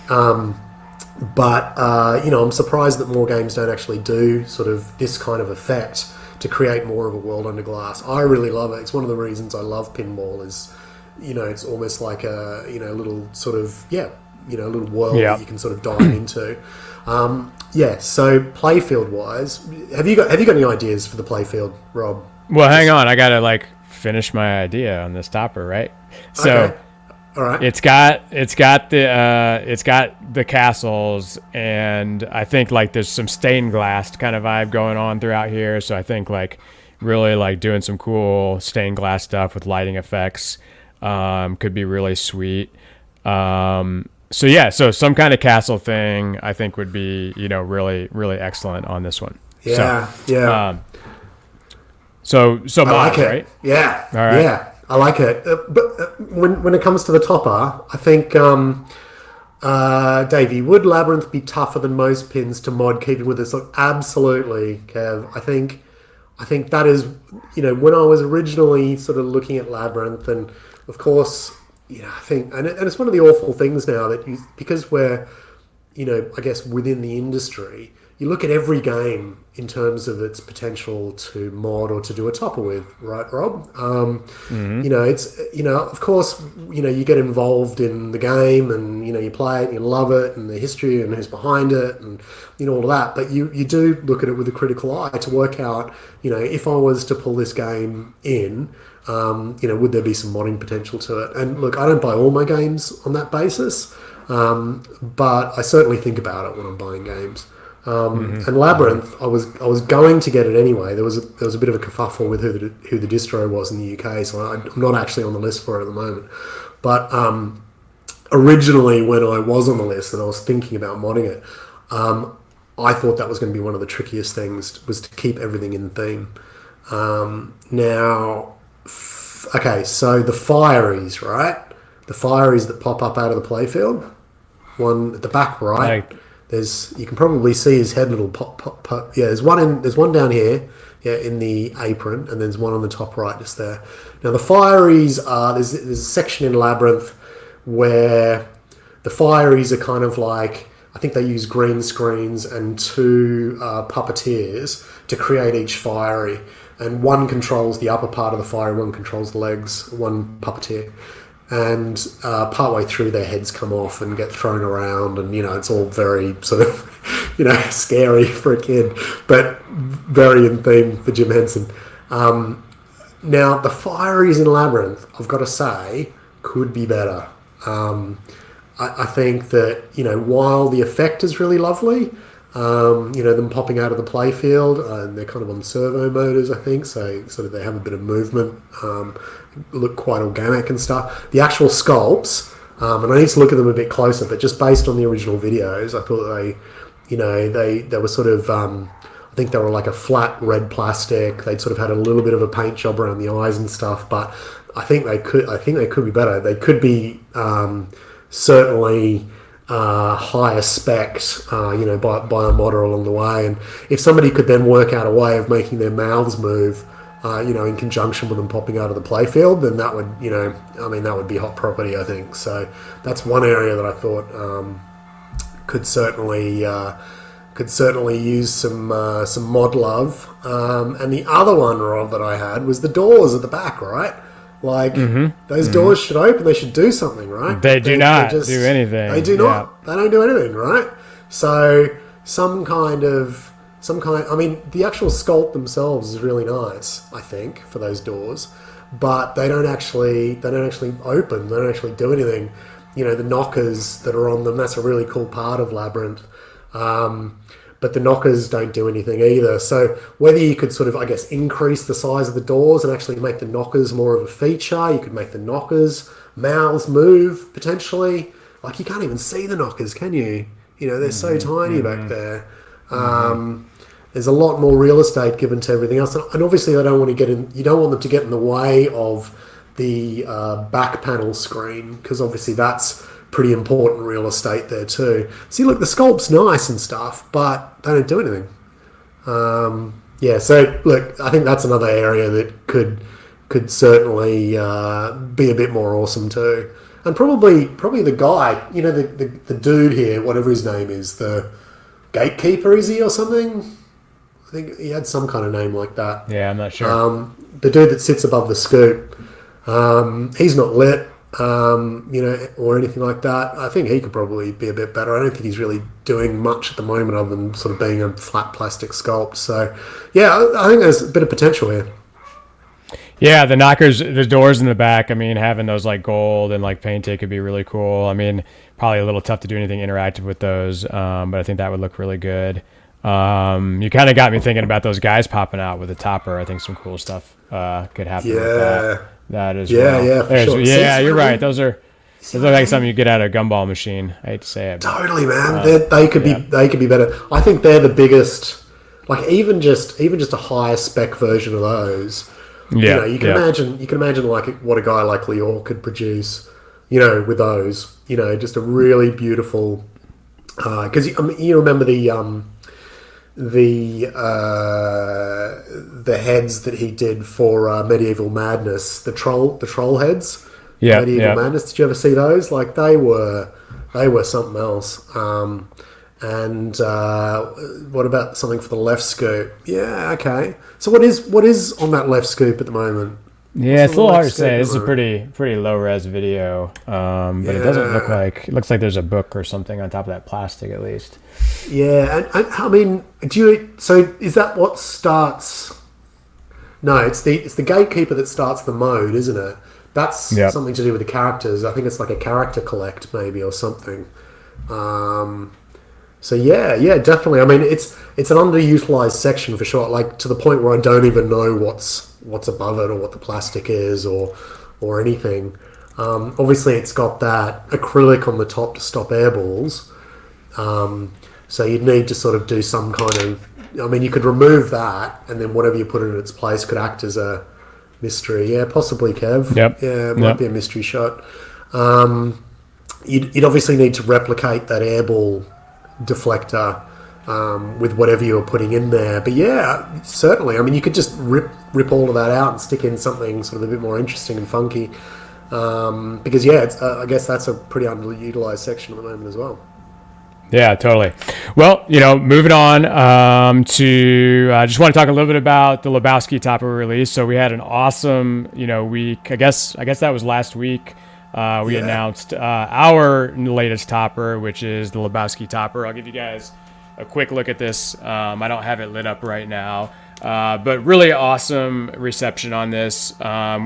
But I'm surprised that more games don't actually do sort of this kind of effect to create more of a world under glass. I really love it. It's one of the reasons I love pinball is, it's almost like a, little sort of, a little world that you can sort of dive into. So playfield wise, have you got any ideas for the playfield, Rob? Well, hang on. I got to finish my idea on this topper, right? So, All right. It's got the castles, and I think like there's some stained glass kind of vibe going on throughout here. So I think like really like doing some cool stained glass stuff with lighting effects could be really sweet. So yeah, so some kind of castle thing I think would be, really, really excellent on this one. Yeah, yeah. So I like mods, it. right? Yeah, All right. yeah. I like it. But when it comes to the topper, I think, Davey, would Labyrinth be tougher than most pins to mod, keeping with this? Look, absolutely, Kev. I think that is, when I was originally sort of looking at Labyrinth, and of course, I think, and it's one of the awful things now that because we're, I guess within the industry, you look at every game in terms of its potential to mod or to do a topper with, right, Rob? It's, of course, you get involved in the game and, you play it and you love it and the history and who's behind it and, all of that. But you do look at it with a critical eye to work out, if I was to pull this game in, would there be some modding potential to it? And look, I don't buy all my games on that basis, but I certainly think about it when I'm buying games. And Labyrinth, I was going to get it anyway. There was a bit of a kerfuffle with who the distro was in the UK, so I'm not actually on the list for it at the moment. But originally, when I was on the list and I was thinking about modding it, I thought that was going to be one of the trickiest things, was to keep everything in theme. Okay, so the fireys, right? The fireys that pop up out of the playfield, one at the back right. You can probably see his head little pop. Yeah, there's one down here, in the apron, and there's one on the top right just there. Now the fireys there's a section in Labyrinth where the fireys are kind of like, I think they use green screens and two puppeteers to create each fiery, and one controls the upper part of the fiery, one controls the legs, one puppeteer. And partway through, their heads come off and get thrown around, and it's all very sort of scary for a kid, but very in theme for Jim Henson. Now the fireys in Labyrinth, I've got to say, could be better. I think that while the effect is really lovely, them popping out of the playfield, and they're kind of on servo motors, I think, so sort of they have a bit of movement, look quite organic and stuff. The actual sculpts, and I need to look at them a bit closer, but just based on the original videos, I thought they were sort of, I think they were like a flat red plastic. They'd sort of had a little bit of a paint job around the eyes and stuff, but I think they could be better. They could be certainly higher specced, by a modder along the way. And if somebody could then work out a way of making their mouths move, in conjunction with them popping out of the playfield, then that would, that would be hot property, I think. So that's one area that I thought could certainly use some mod love. And the other one, Rob, that I had was the doors at the back, right? Like, those doors should open. They should do something, right? They do not do anything. They do not. They don't do anything, right? So some kind. I mean, the actual sculpt themselves is really nice, I think, for those doors, but they don't actually open. They don't actually do anything. The knockers that are on them, that's a really cool part of Labyrinth. But the knockers don't do anything either. So whether you could sort of, I guess, increase the size of the doors and actually make the knockers more of a feature, you could make the knockers mouths move potentially. Like, you can't even see the knockers, can you? They're so tiny back there. There's a lot more real estate given to everything else, and obviously they don't want to get in. You don't want them to get in the way of the back panel screen, because obviously that's pretty important real estate there too. See, look, the sculpt's nice and stuff, but they don't do anything. So look, I think that's another area that could certainly be a bit more awesome too. And probably the guy, the dude here, whatever his name is, the gatekeeper, is he, or something? I think he had some kind of name like that. Yeah, I'm not sure. The dude that sits above the scoop, he's not lit, or anything like that. I think he could probably be a bit better. I don't think he's really doing much at the moment other than sort of being a flat plastic sculpt. So, yeah, I think there's a bit of potential here. Yeah, the knockers, the doors in the back. I mean, having those like gold and like painted could be really cool. I mean, probably a little tough to do anything interactive with those, but I think that would look really good. You kind of got me thinking about those guys popping out with the topper. I think some cool stuff could happen with that as well. Yeah, for sure. Yeah, you're right. Those look like something you get out of a gumball machine. I hate to say it. Totally, man. They could be better. I think they're the biggest. Like even just a higher spec version of those. Yeah, you can imagine like what a guy like Lior could produce. With those. Just a really beautiful. Because you remember the heads that he did for Medieval Madness, the troll heads. Medieval Madness. Did you ever see those? Like they were something else. And what about something for the left scoop? Yeah, okay. So what is on that left scoop at the moment? Yeah, it's a little hard to say. This is a pretty low res video, but it doesn't look like. It looks like there's a book or something on top of that plastic, at least. Yeah, and I mean, so is that what starts? No, it's the gatekeeper that starts the mode, isn't it? That's something to do with the characters. I think it's like a character collect maybe or something. So yeah, definitely. I mean, it's an underutilized section for sure. Like to the point where I don't even know what's above it or what the plastic is or anything. Obviously, it's got that acrylic on the top to stop air balls. So you'd need to sort of do some kind of. I mean, you could remove that, and then whatever you put in its place could act as a mystery. Yeah, possibly, Kev. Yep. Yeah, it might be a mystery shot. You'd obviously need to replicate that air ball deflector with whatever you were putting in there. But yeah, certainly. I mean, you could just rip all of that out and stick in something sort of a bit more interesting and funky. Because it's, I guess that's a pretty underutilized section at the moment as well. Yeah, totally. Well, moving on to I just want to talk a little bit about the Lebowski topper release. So we had an awesome, week. I guess that was last week. We announced our latest topper, which is the Lebowski topper. I'll give you guys a quick look at this. I don't have it lit up right now, but really awesome reception on this.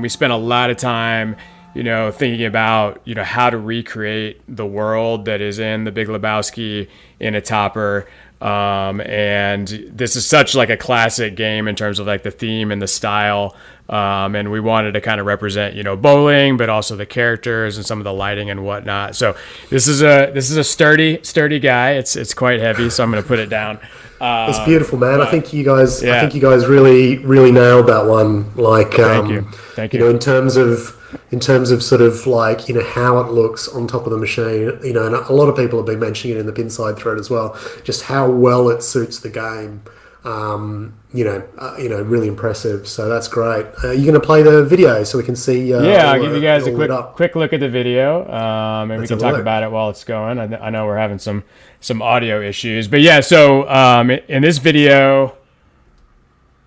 We spent a lot of time thinking about, how to recreate the world that is in the Big Lebowski in a topper. And this is such like a classic game in terms of like the theme and the style. And we wanted to kind of represent, bowling, but also the characters and some of the lighting and whatnot. So this is a sturdy guy. It's quite heavy, so I'm going to put it down. It's beautiful, man. I think you guys really, really nailed that one. Like, thank you. In terms of sort of like, how it looks on top of the machine, and a lot of people have been mentioning it in the Pinside thread as well, just how well it suits the game. Really impressive. So that's great. You're going to play the video so we can see. I'll give you guys a quick look at the video, and we can talk about it while it's going. I know we're having some audio issues, but yeah. So in this video,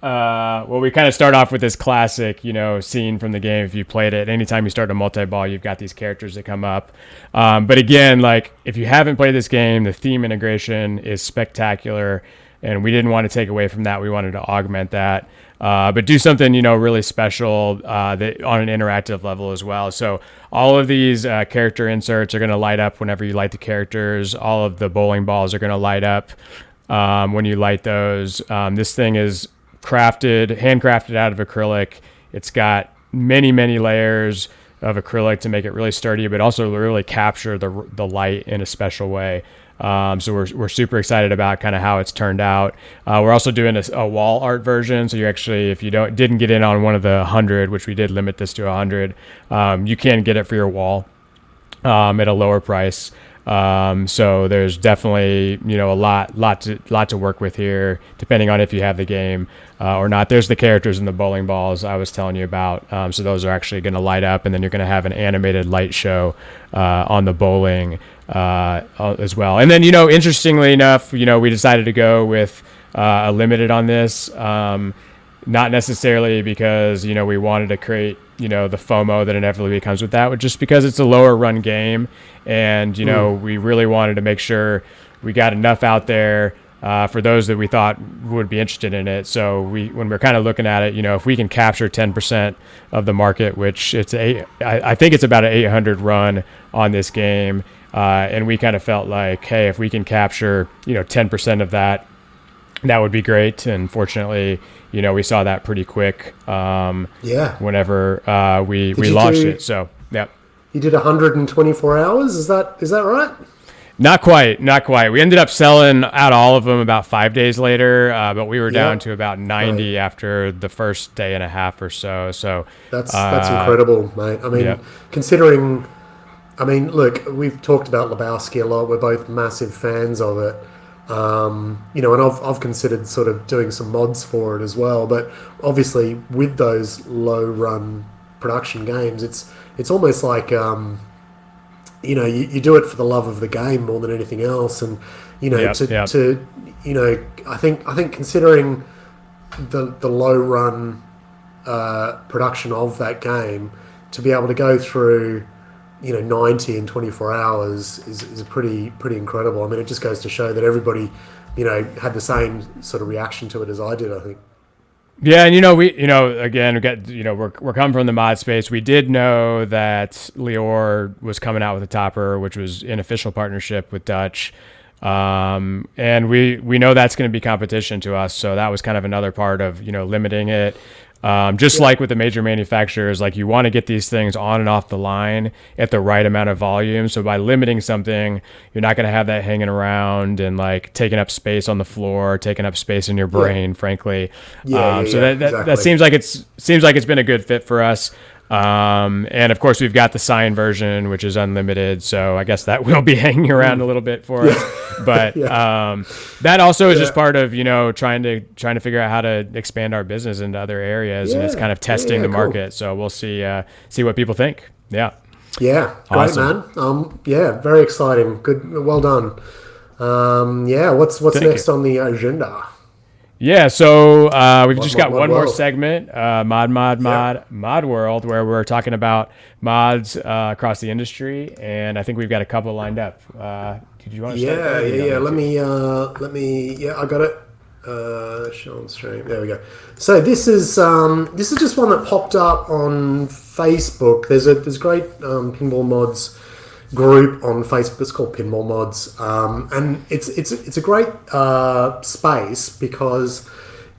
we kind of start off with this classic, scene from the game. If you played it, anytime you start a multi-ball, you've got these characters that come up. But again, like if you haven't played this game, the theme integration is spectacular. And we didn't want to take away from that. We wanted to augment that, but do something, really special that on an interactive level as well. So all of these character inserts are going to light up whenever you light the characters. All of the bowling balls are going to light up when you light those. This thing is handcrafted out of acrylic. It's got many, many layers of acrylic to make it really sturdy, but also really capture the light in a special way. So we're super excited about kind of how it's turned out. We're also doing a wall art version. So you actually, if you didn't get in on one of the 100, which we did limit this to 100, you can get it for your wall at a lower price. So there's definitely, a lot to work with here, depending on if you have the game or not. There's the characters and the bowling balls I was telling you about. So those are actually going to light up, and then you're going to have an animated light show on the bowling as well. And then, interestingly enough, we decided to go with a limited on this. Not necessarily because, we wanted to create, the FOMO that inevitably comes with that, but just because it's a lower run game. And, we really wanted to make sure we got enough out there for those that we thought would be interested in it. So when we're kind of looking at it, if we can capture 10% of the market, which I think it's about an 800 run on this game, and we kind of felt like, hey, if we can capture 10% of that, that would be great. And fortunately, we saw that pretty quick. Whenever we launched it. So yeah. You did 124 hours. Is that right? Not quite. We ended up selling out all of them about 5 days later, but we were down to about 90 after the first day and a half or so. So that's incredible, mate. I mean, considering, look, we've talked about Lebowski a lot. We're both massive fans of it. And I've considered sort of doing some mods for it as well. But obviously, with those low run production games, it's almost like you do it for the love of the game more than anything else, and I think considering the low run production of that game, to be able to go through 90 in 24 hours is pretty incredible. I mean, it just goes to show that everybody had the same sort of reaction to it as I did, I think. Yeah, and we're coming from the mod space. We did know that Lior was coming out with a topper, which was in official partnership with Dutch, and we know that's going to be competition to us. So that was kind of another part of limiting it. Like with the major manufacturers, like you want to get these things on and off the line at the right amount of volume. So by limiting something, you're not going to have that hanging around and like taking up space on the floor, taking up space in your brain, frankly. That seems like it's been a good fit for us. And of course we've got the sign version, which is unlimited. So I guess that will be hanging around a little bit for us, but, that also is just part of, trying to figure out how to expand our business into other areas, and it's kind of testing the market. So we'll see what people think. Yeah. Yeah. Awesome. Great, man. Very exciting. Good. Well done. What's next on the agenda? Yeah, so we've just got one more segment, Mod World, where we're talking about mods across the industry, and I think we've got a couple lined up. Did you want to start? Yeah. Let me. Yeah, I got it. Show on stream. There we go. So this is just one that popped up on Facebook. There's a great pinball mods group on Facebook. It's called Pinball Mods, and it's a great space because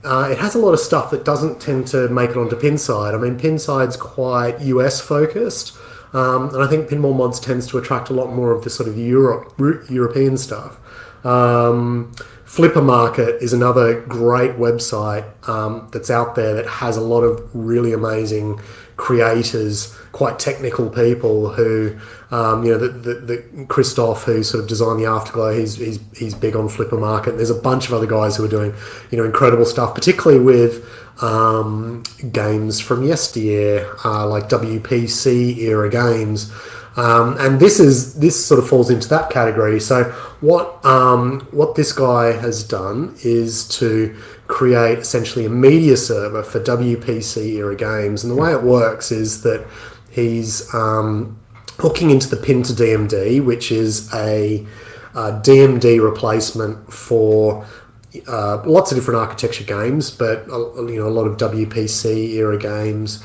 it has a lot of stuff that doesn't tend to make it onto Pinside. I mean, Pinside's quite US focused, and I think Pinball Mods tends to attract a lot more of the sort of European stuff. Flipper Market is another great website that's out there that has a lot of really amazing creators, quite technical people who, the Christoph, who sort of designed the Afterglow, he's big on Flipper Market. And there's a bunch of other guys who are doing, incredible stuff, particularly with games from yesteryear, like WPC era games. And this sort of falls into that category. So what this guy has done is to create essentially a media server for WPC era games. And the way it works is that he's hooking into the pin to DMD, which is a DMD replacement for lots of different architecture games, but a lot of WPC era games,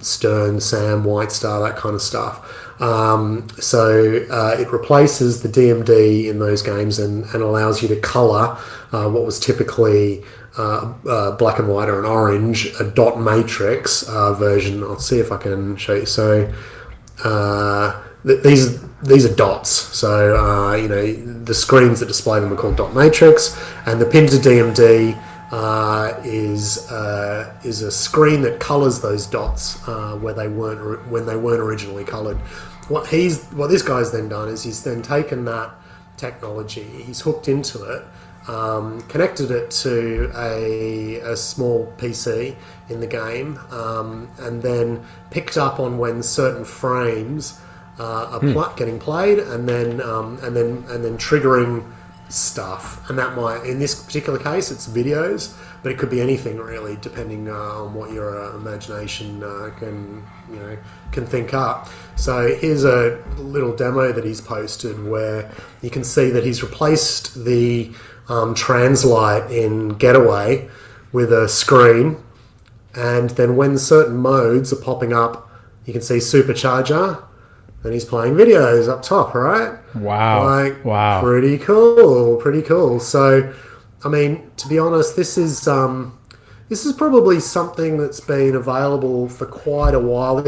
Stern, Sam, White Star, that kind of stuff. So it replaces the DMD in those games and allows you to color what was typically black and white or an orange, a dot matrix version. I'll see if I can show you. So these are dots. So the screens that display them are called dot matrix, and the pin to DMD is a screen that colors those dots when they weren't originally colored. What this guy's then done is he's then taken that technology, he's hooked into it, connected it to a small PC in the game, and then picked up on when certain frames are getting played, and then triggering stuff. And that might, in this particular case, it's videos, but it could be anything really, depending on what your imagination can think up. So here's a little demo that he's posted where you can see that he's replaced the Translight in Getaway with a screen, and then when certain modes are popping up, you can see Supercharger, and he's playing videos up top, right? Wow. Wow. Pretty cool. So, I mean, to be honest, this is probably something that's been available for quite a while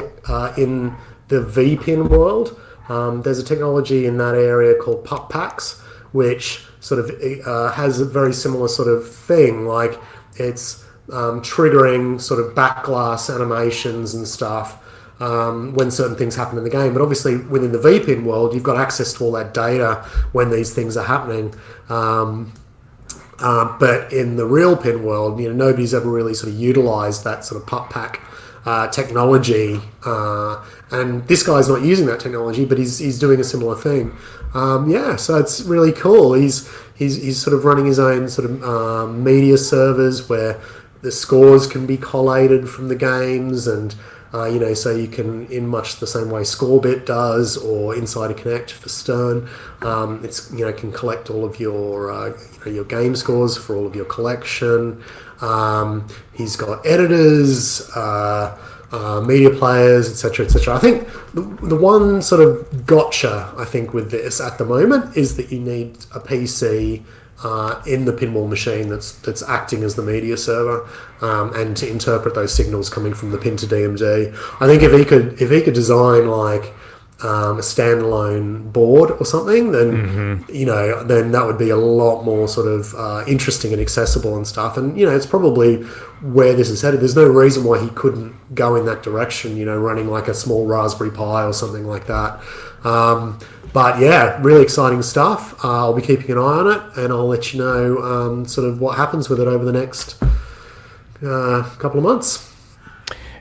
in the V-Pin world. There's a technology in that area called pup packs, which sort of has a very similar sort of thing. Like it's triggering sort of backglass animations and stuff when certain things happen in the game. But obviously within the V-Pin world, you've got access to all that data when these things are happening. But in the real pin world, nobody's ever really sort of utilized that sort of pup pack technology. And this guy's not using that technology, but he's doing a similar thing. So it's really cool. He's sort of running his own sort of media servers where the scores can be collated from the games, and so you can, in much the same way Scorebit does or Insider Connect for Stern, it's can collect all of your your game scores for all of your collection. He's got editors, media players, etc., etc. I think the one sort of gotcha I think with this at the moment is that you need a PC in the pinball machine that's acting as the media server, and to interpret those signals coming from the pin to DMD. I think if he could design like a standalone board or something, then then that would be a lot more sort of interesting and accessible and stuff. And it's probably where this is headed. There's no reason why he couldn't go in that direction. Running like a small Raspberry Pi or something like that. But yeah, really exciting stuff. I'll be keeping an eye on it, and I'll let you know sort of what happens with it over the next couple of months.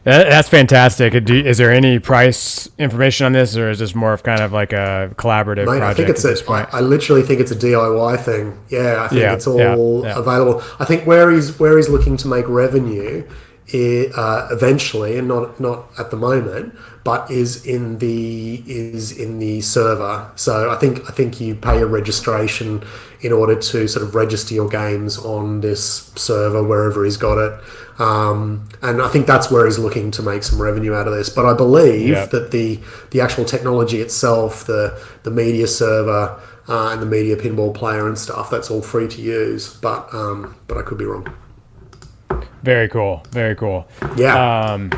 That's fantastic. Is there any price information on this, or is this more of kind of like a collaborative project? I think it's I literally think it's a DIY thing. Yeah, I think it's all available. I think where he's looking to make revenue eventually, and not at the moment, but is in the server. So I think you pay a registration in order to sort of register your games on this server wherever he's got it. And I think that's where he's looking to make some revenue out of this. But I believe that the actual technology itself, the media server and the media pinball player and stuff, that's all free to use. But I could be wrong. Very cool. Yeah.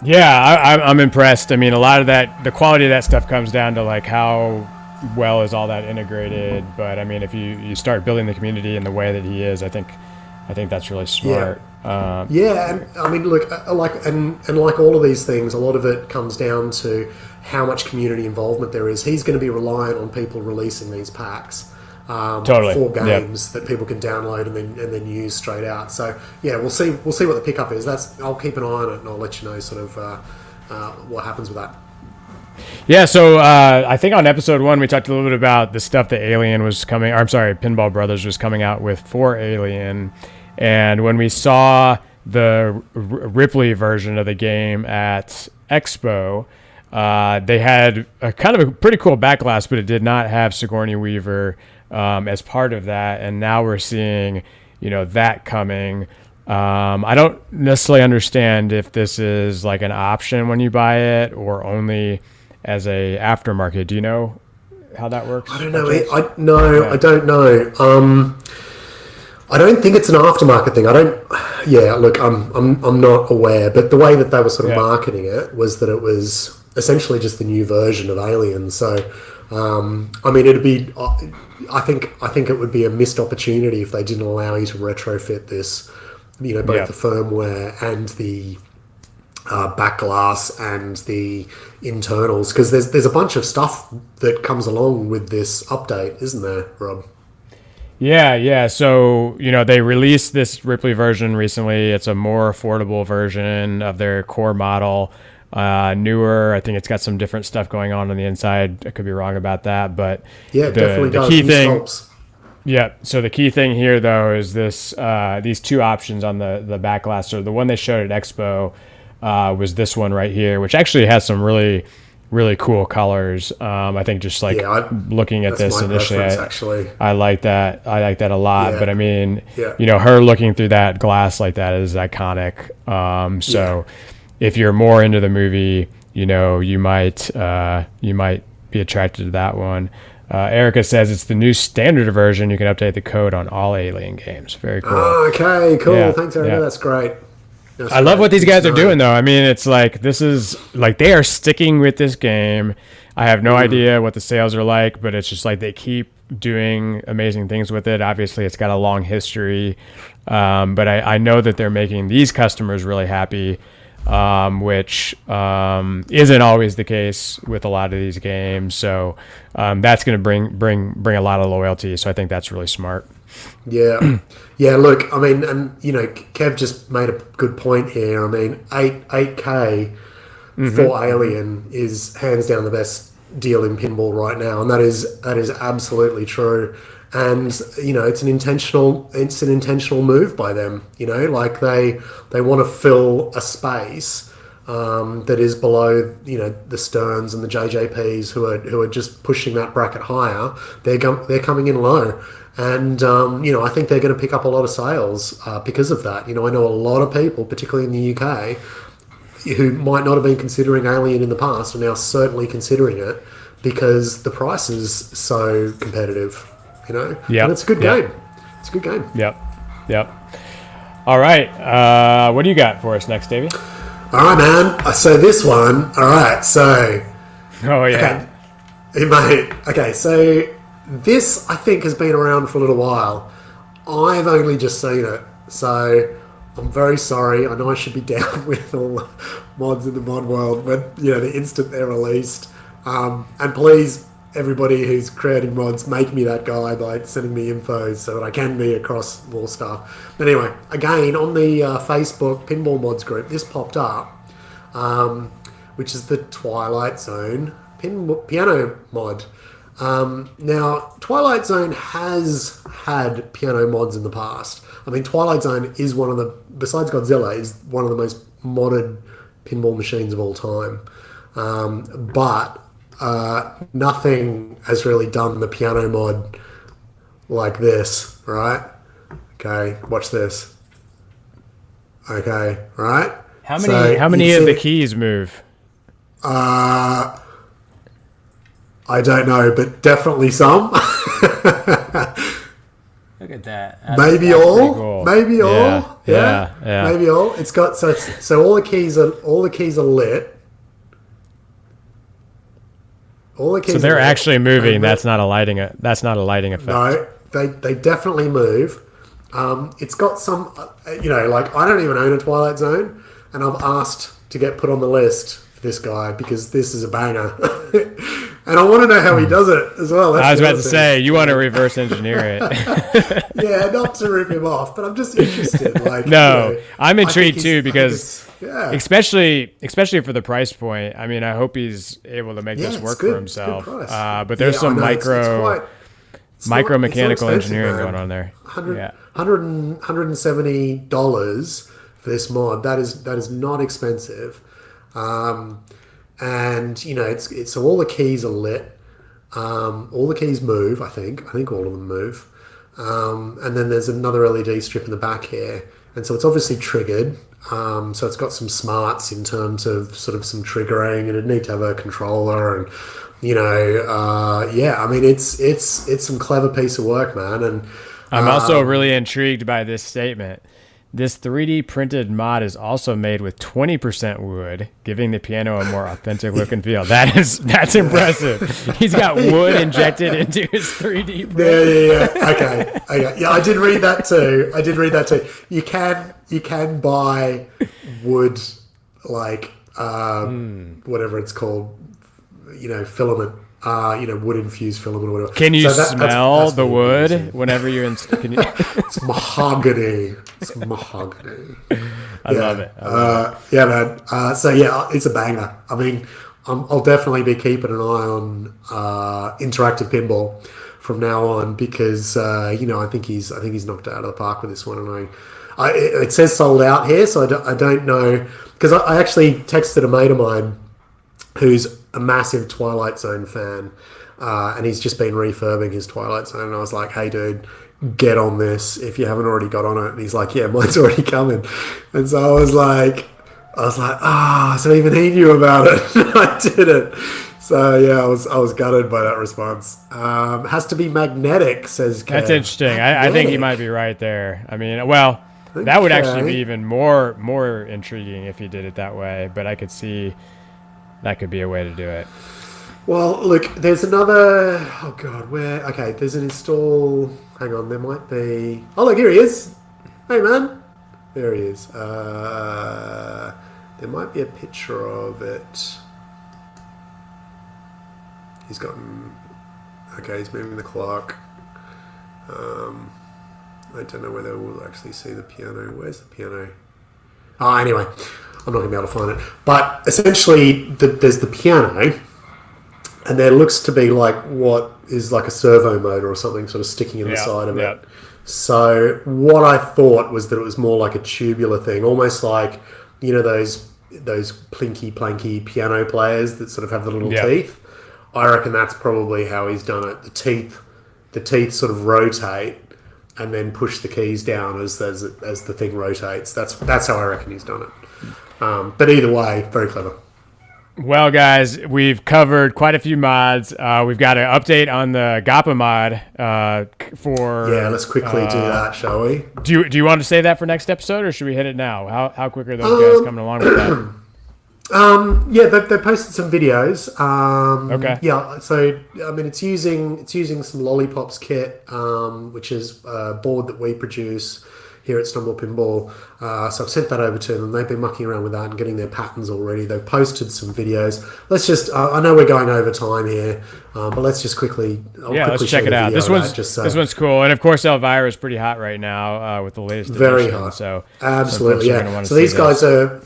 I'm impressed. I mean, a lot of that, the quality of that stuff comes down to like how well is all that integrated. But I mean, if you start building the community in the way that he is, I think that's really smart. And I mean, look, like all of these things, a lot of it comes down to how much community involvement there is. He's going to be reliant on people releasing these packs. For games that people can download and then use straight out. So yeah, we'll see what the pickup is. I'll keep an eye on it, and I'll let you know sort of what happens with that. Yeah, so I think on episode 1 we talked a little bit about the stuff that Pinball Brothers was coming out with for Alien, and when we saw the Ripley version of the game at Expo, they had a kind of a pretty cool backglass, but it did not have Sigourney Weaver as part of that, and now we're seeing that coming. I don't necessarily understand if this is like an option when you buy it or only as a aftermarket. Do you know how that works? I don't know. I don't know. I don't think it's an aftermarket thing. Look, I'm not aware, but the way that they were sort of marketing it was that it was essentially just the new version of Alien. So I mean, it'd be. I think it would be a missed opportunity if they didn't allow you to retrofit this. Both the firmware and the backglass and the internals, because there's a bunch of stuff that comes along with this update, isn't there, Rob? Yeah. So, they released this Ripley version recently. It's a more affordable version of their core model. Newer. I think it's got some different stuff going on the inside. I could be wrong about that, but definitely the key thing. Yeah. So the key thing here, though, is this these two options on the backglass. So the one they showed at Expo was this one right here, which actually has some really really cool colors. I think just like looking at this initially, I like that. I like that a lot. Yeah. But I mean, her looking through that glass like that is iconic. So if you're more into the movie, you might be attracted to that one. Erica says it's the new standard version. You can update the code on all Alien games. Very cool. Oh, okay, cool. Yeah, thanks, Erica. Yeah. That's great. I love what these guys are doing, though. I mean, it's like this is like they are sticking with this game. I have no idea what the sales are like, but it's just like they keep doing amazing things with it. Obviously, it's got a long history, but I know that they're making these customers really happy. Which isn't always the case with a lot of these games. So that's going to bring a lot of loyalty. So I think that's really smart. Yeah. Yeah, look, I mean, and, Kev just made a good point here. I mean, 8K for Alien is hands down the best deal in pinball right now. And that is absolutely true. And it's an intentional move by them. Like they want to fill a space that is below the Sterns and the JJPs who are just pushing that bracket higher. They're coming in low, and I think they're going to pick up a lot of sales because of that. I know a lot of people, particularly in the UK, who might not have been considering Alien in the past are now certainly considering it because the price is so competitive. Yeah, and it's a good game. It's a good game. Yep. All right, what do you got for us next, Davey? All right, man. So this one. All right. So. Oh yeah. Okay, mate. Okay, so this I think has been around for a little while. I've only just seen it, so I'm very sorry. I know I should be down with all the mods in the mod world, but the instant they're released, and please. Everybody who's creating mods, make me that guy by sending me info so that I can be across more stuff. But anyway, again, on the Facebook Pinball Mods group, this popped up, which is the Twilight Zone piano mod. Now, Twilight Zone has had piano mods in the past. I mean, Twilight Zone is besides Godzilla, is one of the most modded pinball machines of all time. But nothing has really done the piano mod like this, right? Okay, watch this. Okay, right? How many of the keys move? I don't know, but definitely some. Look at that. Maybe all. Cool. Maybe all. Yeah. Maybe all. It's got so all the keys are lit. So they're actually moving. That's not a lighting effect. No, they definitely move. It's got some, like I don't even own a Twilight Zone, and I've asked to get put on the list for this guy because this is a banger, and I want to know how he does it as well. I was about to say you want to reverse engineer it. Yeah, not to rip him off, but I'm just interested. Like, no, I'm intrigued too because. Yeah. Especially for the price point. I mean, I hope he's able to make this work for himself. But there's some micro mechanical engineering going on there. $170 for this mod. That is not expensive. And it's so all the keys are lit. All the keys move. I think all of them move. And then there's another LED strip in the back here, and so it's obviously triggered. So it's got some smarts in terms of sort of some triggering, and it need to have a controller, and I mean it's some clever piece of work, man. And I'm also really intrigued by this statement. This 3D printed mod is also made with 20% wood, giving the piano a more authentic look and feel. That's impressive. He's got wood injected into his 3D print. Yeah. Okay. Yeah, I did read that too. You can buy wood, like whatever it's called, filament. Wood infused filament or whatever. Can you smell the wood whenever you're in? It's mahogany. I love it. Yeah, man. It's a banger. I mean, I'll definitely be keeping an eye on interactive pinball from now on because I think he's knocked it out of the park with this one. And it says sold out here, so I don't know because I actually texted a mate of mine who's a massive Twilight Zone fan, and he's just been refurbing his Twilight Zone. And I was like, "Hey, dude, get on this if you haven't already got on it." And he's like, "Yeah, mine's already coming." And so I was like, so even he knew about it. I didn't. So yeah, I was gutted by that response. Has to be magnetic, says Kev. That's interesting. I think he might be right there. I mean, well, that would actually be even more intriguing if he did it that way. But I could see that could be a way to do it. Well, look, there's another. Oh God, where? Okay, there's an install. Hang on, there might be. Oh look, here he is. Hey man, there he is. There might be a picture of it. He's gotten. Okay, he's moving the clock. I don't know whether we'll actually see the piano. Where's the piano? Oh, anyway, I'm not going to be able to find it. But essentially, there's the piano, and there looks to be like what is like a servo motor or something sort of sticking in the side of it. So what I thought was that it was more like a tubular thing, almost like, you know, those plinky planky piano players that sort of have the little teeth. I reckon that's probably how he's done it. The teeth sort of rotate and then push the keys down as the thing rotates. That's how I reckon he's done it. But either way, very clever. Well, guys, we've covered quite a few mods. We've got an update on the GAPA mod for... Yeah, let's quickly do that, shall we? Do you want to say that for next episode, or should we hit it now? How quick are those guys coming along with that? Yeah, they posted some videos. Okay. Yeah, so I mean, it's using some Lollipops kit, which is a board that we produce here at Stumblor Pinball. So I've sent that over to them. They've been mucking around with that and getting their patterns already. They've posted some videos. Let's just, I know we're going over time here, but let's just quickly, let's check it out. This one's cool. And of course, Elvira is pretty hot right now with the latest very edition. Hot. So absolutely, yeah. So these guys are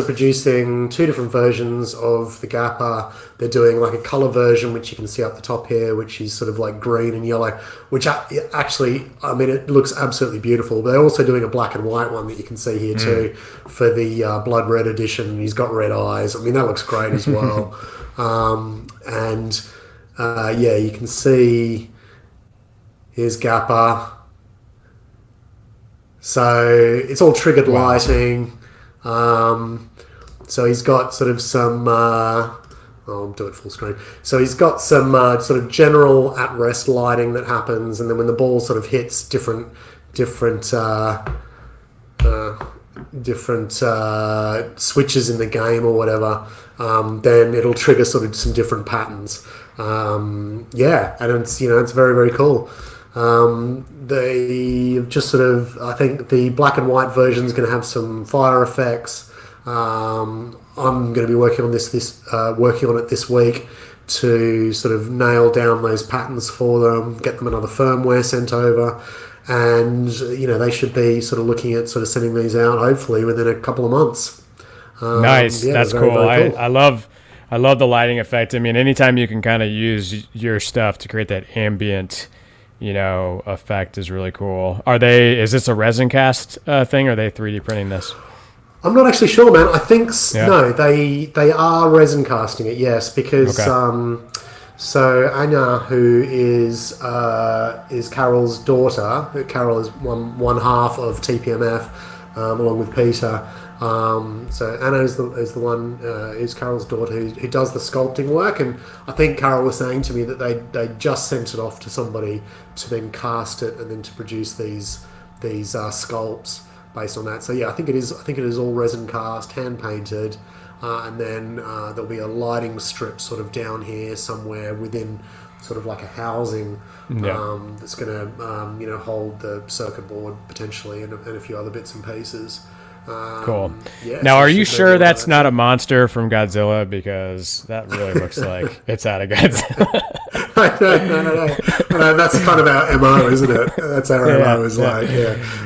producing two different versions of the GAPA. They're doing like a color version, which you can see up the top here, which is sort of like green and yellow, which actually, I mean, it looks absolutely beautiful. But they're also doing a black and white one that you can see here too for the blood red edition. He's got red eyes. I mean, that looks great as well. You can see here's GAPA. So it's all triggered lighting. So he's got sort of some... I'll do it full screen. So he's got some sort of general at-rest lighting that happens, and then when the ball sort of hits different switches in the game or whatever, then it'll trigger sort of some different patterns. And it's very, very cool. They just sort of, I think the black and white version is going to have some fire effects. I'm going to be working on it this week to sort of nail down those patterns for them, get them another firmware sent over, and they should be sort of looking at sort of sending these out hopefully within a couple of months. Nice, that's very, cool. Very cool. I love the lighting effect. I mean, anytime you can kind of use your stuff to create that ambient, effect is really cool. Is this a resin cast thing, or are they 3D printing this? I'm not actually sure, man. I think no, they are resin casting it. Yes, because so Anya, who is Carol's daughter. Carol is one half of TPMF, along with Peter. So Anna is the one is Carol's daughter who does the sculpting work, and I think Carol was saying to me that they just sent it off to somebody to then cast it and then to produce these sculpts based on that. So yeah, I think it is all resin cast, hand painted, and then there'll be a lighting strip sort of down here somewhere within sort of like a housing that's going to hold the circuit board potentially and a few other bits and pieces. Cool. Now, are you sure that's not a monster from Godzilla? Because that really looks like it's out of Godzilla. No. That's kind of our MO, isn't it? That's our MO is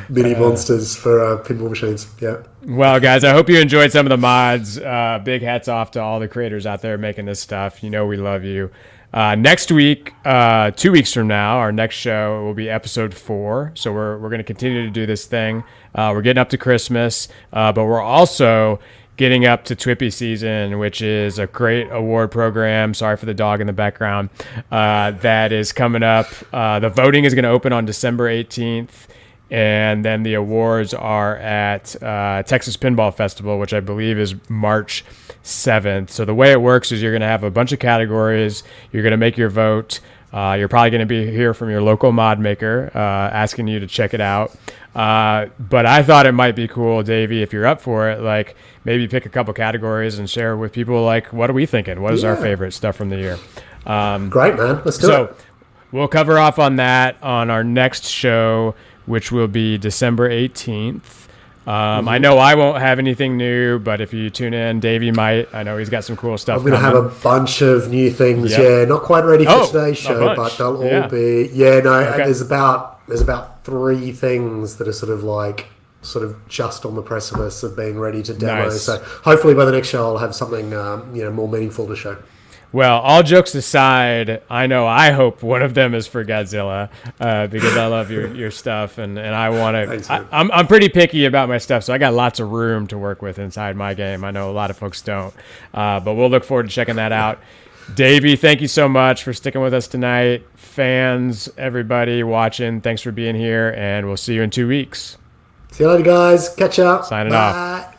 mini monsters for pinball machines. Yeah. Well, guys, I hope you enjoyed some of the mods. Big hats off to all the creators out there making this stuff. We love you. Next week, 2 weeks from now, our next show will be episode 4. So we're going to continue to do this thing. We're getting up to Christmas, but we're also getting up to Twippy season, which is a great award program. Sorry for the dog in the background. That is coming up. The voting is going to open on December 18th. And then the awards are at Texas Pinball Festival, which I believe is March 7th. So the way it works is you're going to have a bunch of categories. You're going to make your vote. You're probably going to be hear from your local mod maker asking you to check it out. But I thought it might be cool, Davey, if you're up for it, like maybe pick a couple categories and share with people, like, what are we thinking? What is our favorite stuff from the year? Great, man. Let's do it. We'll cover off on that on our next show, which will be December 18th. I know I won't have anything new, but if you tune in, Davey might. I know he's got some cool stuff. I'm going to have a bunch of new things. Yep. Yeah, not quite ready for today's show, but they'll all be. Yeah, no. Okay. There's about 3 things that are sort of just on the precipice of being ready to demo. Nice. So hopefully by the next show I'll have something more meaningful to show. Well, all jokes aside, I hope one of them is for Godzilla because I love your stuff and I want to. I'm pretty picky about my stuff, so I got lots of room to work with inside my game. I know a lot of folks don't, but we'll look forward to checking that out. Davey, thank you so much for sticking with us tonight. Fans, everybody watching, thanks for being here, and we'll see you in 2 weeks. See you later, guys. Catch up. Signing off.